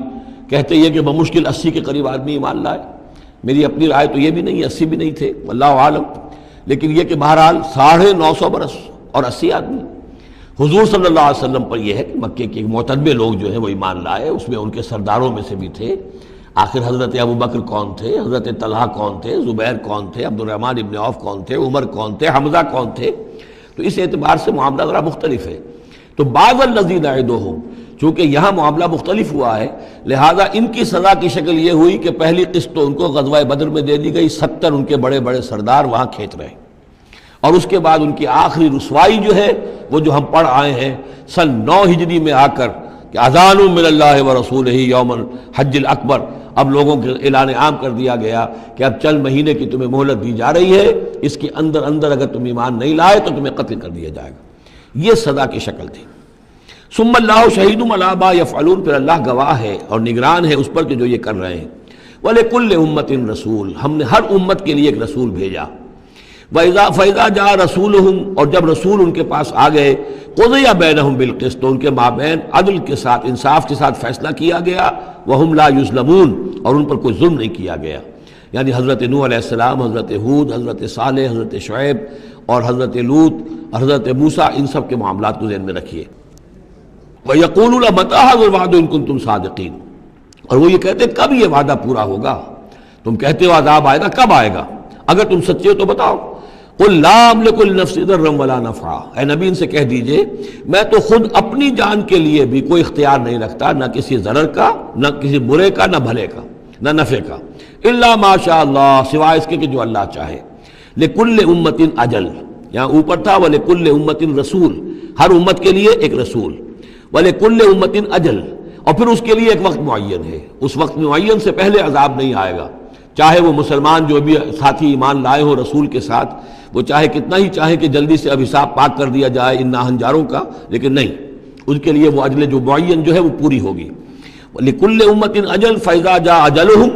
کہتے یہ کہ بمشکل 80 کے قریب آدمی ایمان لائے۔ میری اپنی رائے تو یہ بھی نہیں، 80 بھی نہیں تھے، اللہ عالم، لیکن یہ کہ بہرحال 950 برس اور 80 آدمی۔ حضور صلی اللہ علیہ وسلم پر یہ ہے کہ مکے کے معتدبے لوگ جو ہیں وہ ایمان لائے، اس میں ان کے سرداروں میں سے بھی تھے۔ آخر حضرت ابوبکر کون تھے، حضرت طلحہ کون تھے، زبیر کون تھے، عبد الرحمن ابن عوف کون تھے، عمر کون تھے، حمزہ کون تھے، تو اس اعتبار سے معاملہ ذرا مختلف ہے۔ تو بعض الذین نعدہم، چونکہ یہاں معاملہ مختلف ہوا ہے، لہذا ان کی سزا کی شکل یہ ہوئی کہ پہلی قسط تو ان کو غزوہ بدر میں دے دی گئی، 70 ان کے بڑے بڑے سردار وہاں کھینچ رہے، اور اس کے بعد ان کی آخری رسوائی جو ہے وہ جو ہم پڑھ آئے ہیں سن 9 ہجری میں آ کر کہ اذان من اللہ ورسولہ یوم الحج الاکبر، اب لوگوں کے اعلان عام کر دیا گیا کہ اب چند مہینے کی تمہیں مہلت دی جا رہی ہے، اس کے اندر اگر تم ایمان نہیں لائے تو تمہیں قتل کر دیا جائے گا۔ یہ سزا کی شکل تھی۔ ثم اللہ شہید علی ما یفعلون، پھر اللہ گواہ ہے اور نگران ہے اس پر کہ جو یہ کر رہے ہیں۔ وَلِكُلِّ أُمَّةٍ رسول، ہم نے ہر امت کے لیے ایک رسول بھیجا۔ فَإِذَا جَاءَ رَسُولُهُمْ، اور جب رسول ان کے پاس آ گئے، قُضِيَ بَيْنَهُمْ بِالْقِسْطِ، تو ان کے مابین عدل کے ساتھ، انصاف کے ساتھ فیصلہ کیا گیا، وَهُمْ لَا يُظْلَمُونَ، اور ان پر کوئی ظلم نہیں کیا گیا۔ یعنی حضرت نوح علیہ السلام، حضرت ہود، حضرت صالح، حضرت شعیب اور حضرت لوط، حضرت موسیٰ، ان سب کے معاملات کو ذہن میں رکھیے۔ وَيَقُولُونَ مَتَىٰ هَٰذَا الْوَعْدُ إِن كُنتُمْ صَادِقِينَ، اور وہ یہ کہتے ہیں کب یہ وعدہ پورا ہوگا؟ تم کہتے ہو عذاب آئے گا، کب آئے گا؟ اگر تم سچے ہو تو بتاؤ۔ قُل لَا أَمْلِكُ لِنَفْسِي ضَرًّا وَلَا نَفْعًا، اے نبی ان سے کہہ دیجئے میں تو خود اپنی جان کے لیے بھی کوئی اختیار نہیں رکھتا، نہ کسی ضرر کا، نہ کسی برے کا، نہ بھلے کا، نہ نفع کا، إِلَّا مَا شَاءَ اللَّهُ، سوائے اس کے کہ جو اللہ چاہے۔ لِكُلِّ أُمَّةٍ أَجَلٌ، یہاں اوپر تھا وَلِكُلِّ أُمَّةٍ رسول، ہر امت کے لیے ایک رسول، وَلِكُلِّ أُمَّةٍ أَجَلٌ، اور پھر اس کے لیے ایک وقت معین ہے، اس وقت معین سے پہلے عذاب نہیں آئے گا، چاہے وہ مسلمان جو بھی ساتھی ایمان لائے ہو رسول کے ساتھ، وہ چاہے کتنا ہی چاہے کہ جلدی سے اب حساب پاک کر دیا جائے ان ناہنجاروں کا، لیکن نہیں، ان کے لیے وہ اجل جو معین جو ہے وہ پوری ہوگی۔ لِكُلِّ أُمَّةٍ أَجَلٌ فَإِذَا جَاءَ أَجَلُهُمْ،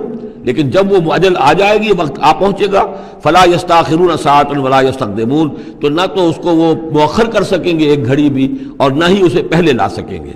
لیکن جب وہ اجل آ جائے گی، وقت آ پہنچے گا، فَلَا يَسْتَأْخِرُونَ سَاعَةً وَلَا يَسْتَقْدِمُونَ، تو نہ تو اس کو وہ مؤخر کر سکیں گے ایک گھڑی بھی، اور نہ ہی اسے پہلے لا سکیں گے۔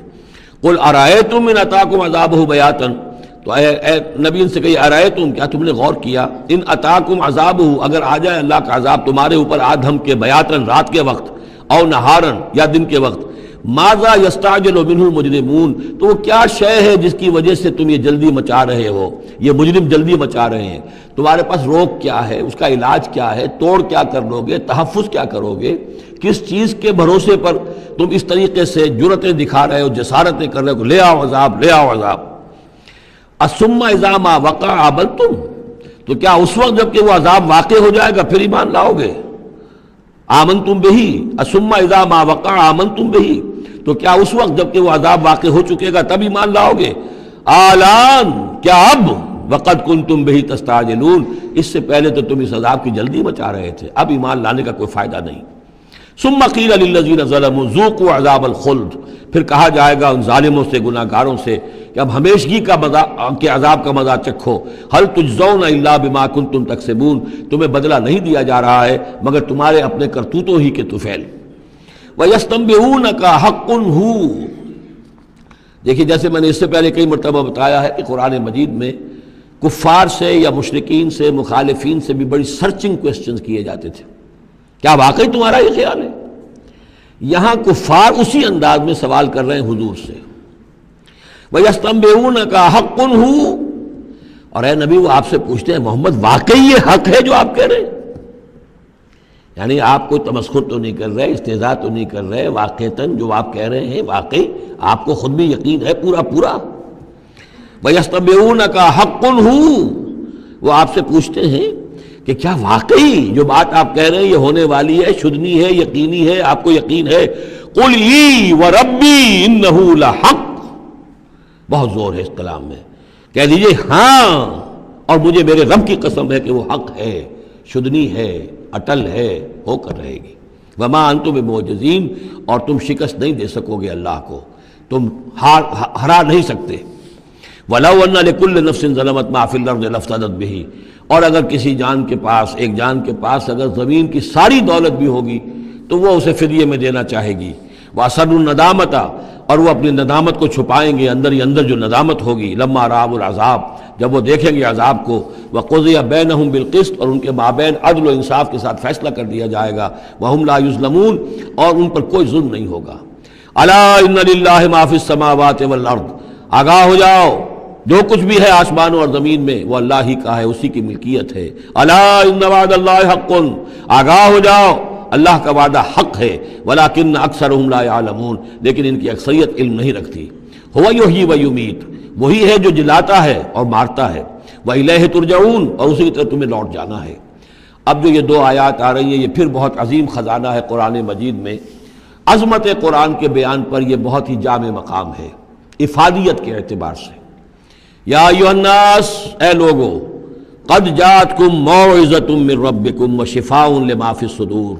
قُلْ أَرَأَيْتُمْ إِنْ أَتَاكُمْ عَذَابُهُ بَيَاتًا، تو اے نبی ان سے کہیے أَرَأَيْتُمْ، کیا تم نے غور کیا، إِنْ أَتَاكُمْ عَذَابُهُ، اگر آ جائے اللہ کا عذاب تمہارے اوپر آدھم کے بیاتن، رات کے وقت، او نہارن، یا دن کے وقت، ماذا یستعجل منہ المجرمون، تو وہ کیا شے ہے جس کی وجہ سے تم یہ جلدی مچا رہے ہو، یہ مجرم جلدی مچا رہے ہیں، تمہارے پاس روک کیا ہے، اس کا علاج کیا ہے، توڑ کیا کر لو گے، تحفظ کیا کرو گے، کس چیز کے بھروسے پر تم اس طریقے سے جرتیں دکھا رہے ہو، جسارتیں کر رہے ہو، لے آؤ عذاب، لے آؤ عذاب۔ ثم اذا ما وقع آمنتم، تو کیا اس وقت جب کہ وہ عذاب واقع ہو جائے گا پھر ایمان لاؤ گے؟ آمنتم بہ، ثم اذا ما وقع آمنتم بہ، تو کیا اس وقت جب کہ وہ عذاب واقع ہو چکے گا تب ایمان لاؤ گے؟ آلان، کیا اب؟ وقد کنتم بہ تستعجلون، اس سے پہلے تو تم اس عذاب کی جلدی مچا رہے تھے، اب ایمان لانے کا کوئی فائدہ نہیں۔ ثم قیل للذین ظلموا ذوقوا عذاب الخلد، پھر کہا جائے گا ان ظالموں سے، گناہ گاروں سے کہ اب ہمیشگی کا مزہ کے عذاب کا مزہ چکھو۔ هل تجزون الا بما کنتم تکسبون، تمہیں بدلہ نہیں دیا جا رہا ہے مگر تمہارے اپنے کرتوتوں ہی کے طفیل۔ وَيَسْتَنبِئُونَكَ حَقٌّ هُوَ، دیکھیے جیسے میں نے اس سے پہلے کئی مرتبہ بتایا ہے کہ قرآن مجید میں کفار سے یا مشرکین سے، مخالفین سے بھی بڑی سرچنگ کوسچنز کیے جاتے تھے، کیا واقعی تمہارا یہ خیال ہے؟ یہاں کفار اسی انداز میں سوال کر رہے ہیں حضور سے، وَيَسْتَنبِئُونَكَ حَقٌّ هُوَ، اور اے نبی وہ آپ سے پوچھتے ہیں محمد واقعی یہ حق ہے جو آپ کہہ رہے ہیں؟ یعنی آپ کوئی تمسخر تو نہیں کر رہے، استہزاء تو نہیں کر رہے، واقعتاً جو آپ کہہ رہے ہیں واقعی آپ کو خود بھی یقین ہے پورا پورا؟ وَيَسْتَنبِئُونَكَ حَقٌّ هُوَ، وہ آپ سے پوچھتے ہیں کہ کیا واقعی جو بات آپ کہہ رہے ہیں یہ ہونے والی ہے، شدنی ہے، یقینی ہے، آپ کو یقین ہے؟ قُلْ إِي وَرَبِّي إِنَّهُ لَحَقٌّ، بہت زور ہے اس کلام میں، کہہ دیجئے ہاں اور مجھے میرے رب کی قسم ہے کہ وہ حق ہے، شدنی ہے، اٹل ہے، ہو کر رہے گی۔ وما انتم بمعجزین، اور تم شکست نہیں دے سکو گے اللہ کو، تم ہرا نہیں سکتے۔ وَلَوْ أَنَّ لِكُلِّ نَفْسٍ ظَلَمَتْ مَا فِي الْأَرْضِ لَافْتَدَتْ بِهِ، اور اگر کسی جان کے پاس، ایک جان کے پاس اگر زمین کی ساری دولت بھی ہوگی تو وہ اسے فدیے میں دینا چاہے گی۔ وَأَسَرُّوا النَّدَامَةَ، اور وہ اپنی ندامت کو چھپائیں گے، اندر ہی اندر جو ندامت ہوگی، لما رأوا العذاب، جب وہ دیکھیں گے عذاب کو، وقضی بینہم بالقسط، اور ان کے مابین عدل و انصاف کے ساتھ فیصلہ کر دیا جائے گا، وہم لا یظلمون، اور ان پر کوئی ظلم نہیں ہوگا۔ الا ان للہ ما فی السماوات والارض، آگاہ ہو جاؤ جو کچھ بھی ہے آسمانوں اور زمین میں وہ اللہ ہی کا ہے، اسی کی ملکیت ہے۔ الا ان وعد اللہ حق، آگاہ ہو جاؤ اللہ کا وعدہ حق ہے، ولکن اکثرهم لا يعلمون، لیکن ان کی اکثریت علم نہیں رکھتی۔ هو یحیی و یمیت، وہی ہے جو جلاتا ہے اور مارتا ہے، وإلیہ ترجعون، اور اسی کی طرف تمہیں لوٹ جانا ہے۔ اب جو یہ دو آیات آ رہی ہیں یہ پھر بہت عظیم خزانہ ہے قرآن مجید میں، عظمت قرآن کے بیان پر یہ بہت ہی جامع مقام ہے افادیت کے اعتبار سے۔ یا ایھا الناس، اے لوگو، قد جاءتکم موعظۃ من ربکم وشفاء لما فی الصدور،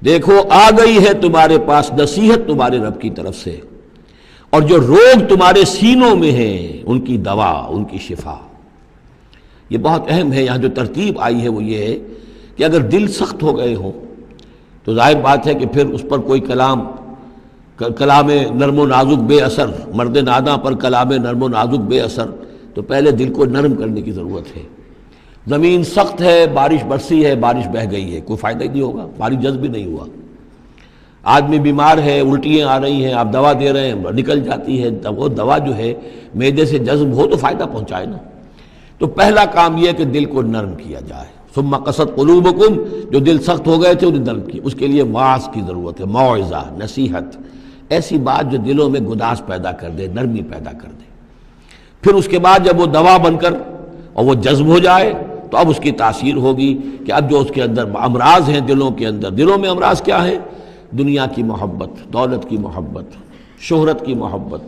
دیکھو آ گئی ہے تمہارے پاس نصیحت تمہارے رب کی طرف سے، اور جو روگ تمہارے سینوں میں ہیں ان کی دوا، ان کی شفا۔ یہ بہت اہم ہے، یہاں جو ترتیب آئی ہے وہ یہ ہے کہ اگر دل سخت ہو گئے ہوں تو ظاہر بات ہے کہ پھر اس پر کوئی کلام نرم و نازک بے اثر، مرد ناداں پر کلام نرم و نازک بے اثر، تو پہلے دل کو نرم کرنے کی ضرورت ہے۔ زمین سخت ہے، بارش برسی ہے، بارش بہہ گئی ہے، کوئی فائدہ ہی نہیں ہوگا، بارش جذب بھی نہیں ہوا۔ آدمی بیمار ہے، الٹیاں آ رہی ہیں، آپ دوا دے رہے ہیں، نکل جاتی ہے، وہ دوا جو ہے معدے سے جذب ہو تو فائدہ پہنچائے نا۔ تو پہلا کام یہ ہے کہ دل کو نرم کیا جائے۔ ثم قست قلوبکم، جو دل سخت ہو گئے تھے انہیں نرم کیا، اس کے لیے واعظ کی ضرورت ہے، موعظہ، نصیحت، ایسی بات جو دلوں میں گداز پیدا کر دے، نرمی پیدا کر دے۔ پھر اس کے بعد جب وہ دوا بن کر اور وہ جذب ہو جائے تو اب اس کی تاثیر ہوگی کہ اب جو اس کے اندر امراض ہیں دلوں کے اندر، دلوں میں امراض کیا ہیں؟ دنیا کی محبت، دولت کی محبت، شہرت کی محبت،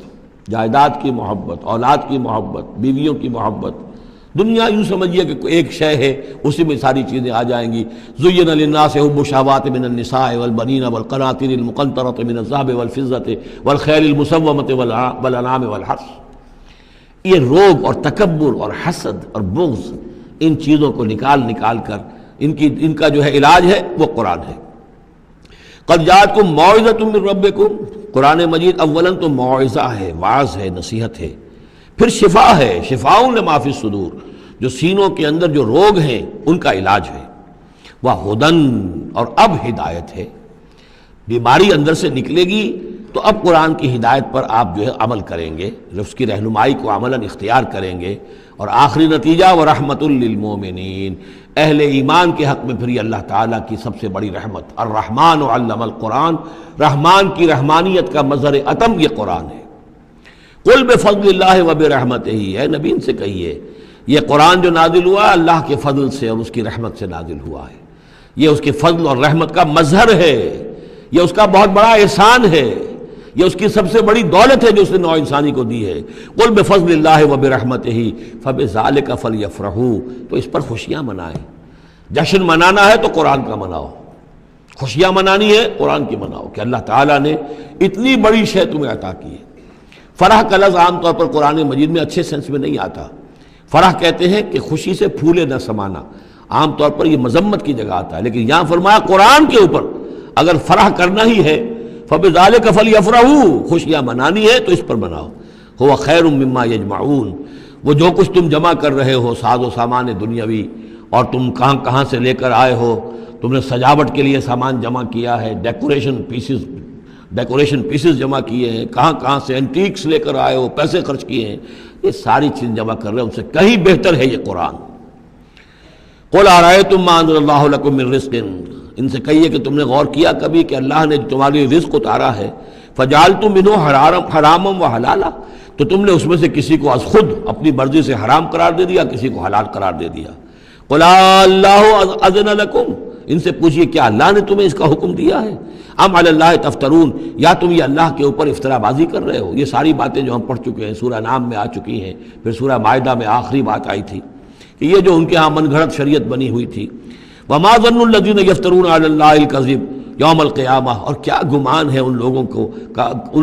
جائیداد کی محبت، اولاد کی محبت، بیویوں کی محبت۔ دنیا یوں سمجھیے کہ ایک شے ہے، اسی میں ساری چیزیں آ جائیں گی۔ زُيِّنَ لِلنَّاسِ حُبُّ الشَّهَوَاتِ مِنَ النِّسَاءِ وَالْبَنِينَ وَالْقَنَاطِيرِ الْمُقَنطَرَةِ مِنَ الذَّهَبِ وَالْفِضَّةِ وَالْخَيْلِ الْمُسَوَّمَةِ وَالْأَنْعَامِ وَالْحَرْثِ، یہ روب اور تکبر اور حسد اور بغض، ان چیزوں کو نکال کر ان کا جو ہے علاج ہے وہ قرآن ہے۔ قد جاءتکم موعظۃ من ربکم، قرآن مجید اولاً تو موعظہ ہے، واعظ ہے، نصیحت ہے، پھر شفا ہے، شفاء لما فی الصدور، جو سینوں کے اندر جو روگ ہیں ان کا علاج ہے، وہدن، اور اب ہدایت ہے۔ بیماری اندر سے نکلے گی تو اب قرآن کی ہدایت پر آپ جو ہے عمل کریں گے، اس کی رہنمائی کو عملاً اختیار کریں گے، اور آخری نتیجہ وَرَحْمَةٌ لِّلْمُؤْمِنِينَ، اہل ایمان کے حق میں پھر یہ اللہ تعالیٰ کی سب سے بڑی رحمت، الرحمن علم القرآن، رحمان کی رحمانیت کا مظہر اتم یہ قرآن ہے۔ قل بفضل اللہ وبرحمتہ، اے نبی ان سے کہیے یہ قرآن جو نازل ہوا اللہ کے فضل سے اور اس کی رحمت سے نازل ہوا ہے، یہ اس کے فضل اور رحمت کا مظہر ہے، یہ اس کا بہت بڑا احسان ہے، یہ اس کی سب سے بڑی دولت ہے جو اس نے نوع انسانی کو دی ہے۔ قل بفضل اللہ وبرحمتہ فبذلک فلیفرحوا، تو اس پر خوشیاں منائیں۔ جشن منانا ہے تو قرآن کا مناؤ، خوشیاں منانی ہے قرآن کی مناؤ کہ اللہ تعالیٰ نے اتنی بڑی شے تمہیں عطا کی ہے۔ فرح کا لفظ عام طور پر قرآن مجید میں اچھے سینس میں نہیں آتا۔ فرح کہتے ہیں کہ خوشی سے پھولے نہ سمانا، عام طور پر یہ مذمت کی جگہ آتا ہے، لیکن یہاں فرمایا قرآن کے اوپر اگر فرح کرنا ہی ہے فَبِذَلِكَ فَلْيَفْرَحُوا، خوشیاں منانی ہے تو اس پر مناؤ۔ هُوَ خَيْرٌ مِّمَّا يَجْمَعُونَ، وہ جو کچھ تم جمع کر رہے ہو ساز و سامان دنیاوی، اور تم کہاں کہاں سے لے کر آئے ہو، تم نے سجاوٹ کے لیے سامان جمع کیا ہے، ڈیکوریشن پیسز جمع کیے ہیں، کہاں کہاں سے اینٹیکس لے کر آئے ہو، پیسے خرچ کیے ہیں، یہ ساری چیز جمع کر رہے ہیں، ان سے کہیں بہتر ہے یہ قرآن۔ قُلْ أَرَأَيْتُم مَّا أَنزَلَ اللَّهُ لَكُم مِّن رِّزْقٍ، ان سے کہیے کہ تم نے غور کیا کبھی کہ اللہ نے تمہارے رزق اتارا ہے، فَجَعَلْتُم مِّنْهُ حَرَامًا وَحَلَالًا، تو تم نے اس میں سے کسی کو از خود اپنی مرضی سے حرام قرار دے دیا، کسی کو حلال قرار دے دیا۔ قُلْ اللَّهُ أَذِنَ لَكُمْ، ان سے پوچھئے کیا اللہ نے تمہیں اس کا حکم دیا ہے؟ ام علی اللہ تفترون، یا تم یہ اللہ کے اوپر افترا بازی کر رہے ہو؟ یہ ساری باتیں جو ہم پڑھ چکے ہیں سورہ نام میں آ چکی ہیں، پھر سورہ مائدہ میں آخری بات آئی تھی کہ یہ جو ان کے ہاں من گھڑت شریعت بنی ہوئی تھی۔ وما ظن الذین یفترون علی اللہ الکذب یوم القیامہ، اور کیا گمان ہے ان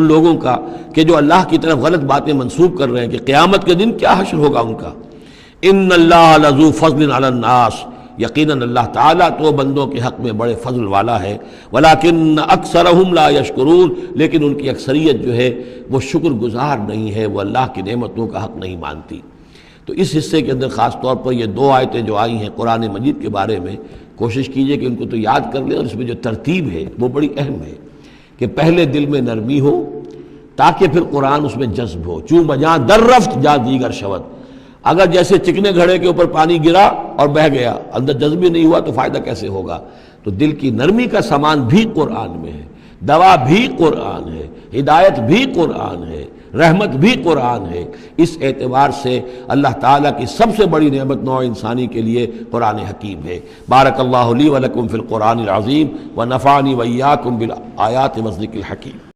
لوگوں کا کہ جو اللہ کی طرف غلط باتیں منسوب کر رہے ہیں کہ قیامت کے دن کیا حشر ہوگا ان کا۔ ان اللہ لذو فضل علی الناس، یقیناً اللہ تعالیٰ تو بندوں کے حق میں بڑے فضل والا ہے، ولیکن اکثرہم لا یشکرون، لیکن ان کی اکثریت جو ہے وہ شکر گزار نہیں ہے، وہ اللہ کی نعمتوں کا حق نہیں مانتی۔ تو اس حصے کے اندر خاص طور پر یہ دو آیتیں جو آئی ہیں قرآن مجید کے بارے میں، کوشش کیجئے کہ ان کو تو یاد کر لیں، اور اس میں جو ترتیب ہے وہ بڑی اہم ہے کہ پہلے دل میں نرمی ہو تاکہ پھر قرآن اس میں جذب ہو۔ چوں بجاں در رفت جا دیگر شود، اگر جیسے چکنے گھڑے کے اوپر پانی گرا اور بہہ گیا، اندر جذب ہی نہیں ہوا تو فائدہ کیسے ہوگا؟ تو دل کی نرمی کا سامان بھی قرآن میں ہے، دوا بھی قرآن ہے، ہدایت بھی قرآن ہے، رحمت بھی قرآن ہے۔ اس اعتبار سے اللہ تعالیٰ کی سب سے بڑی نعمت نوع انسانی کے لیے قرآن حکیم ہے۔ بارک اللہ لی و لکم فی القرآن العظیم و نفعنی و ایاکم بالآیات و الذکر الحکیم۔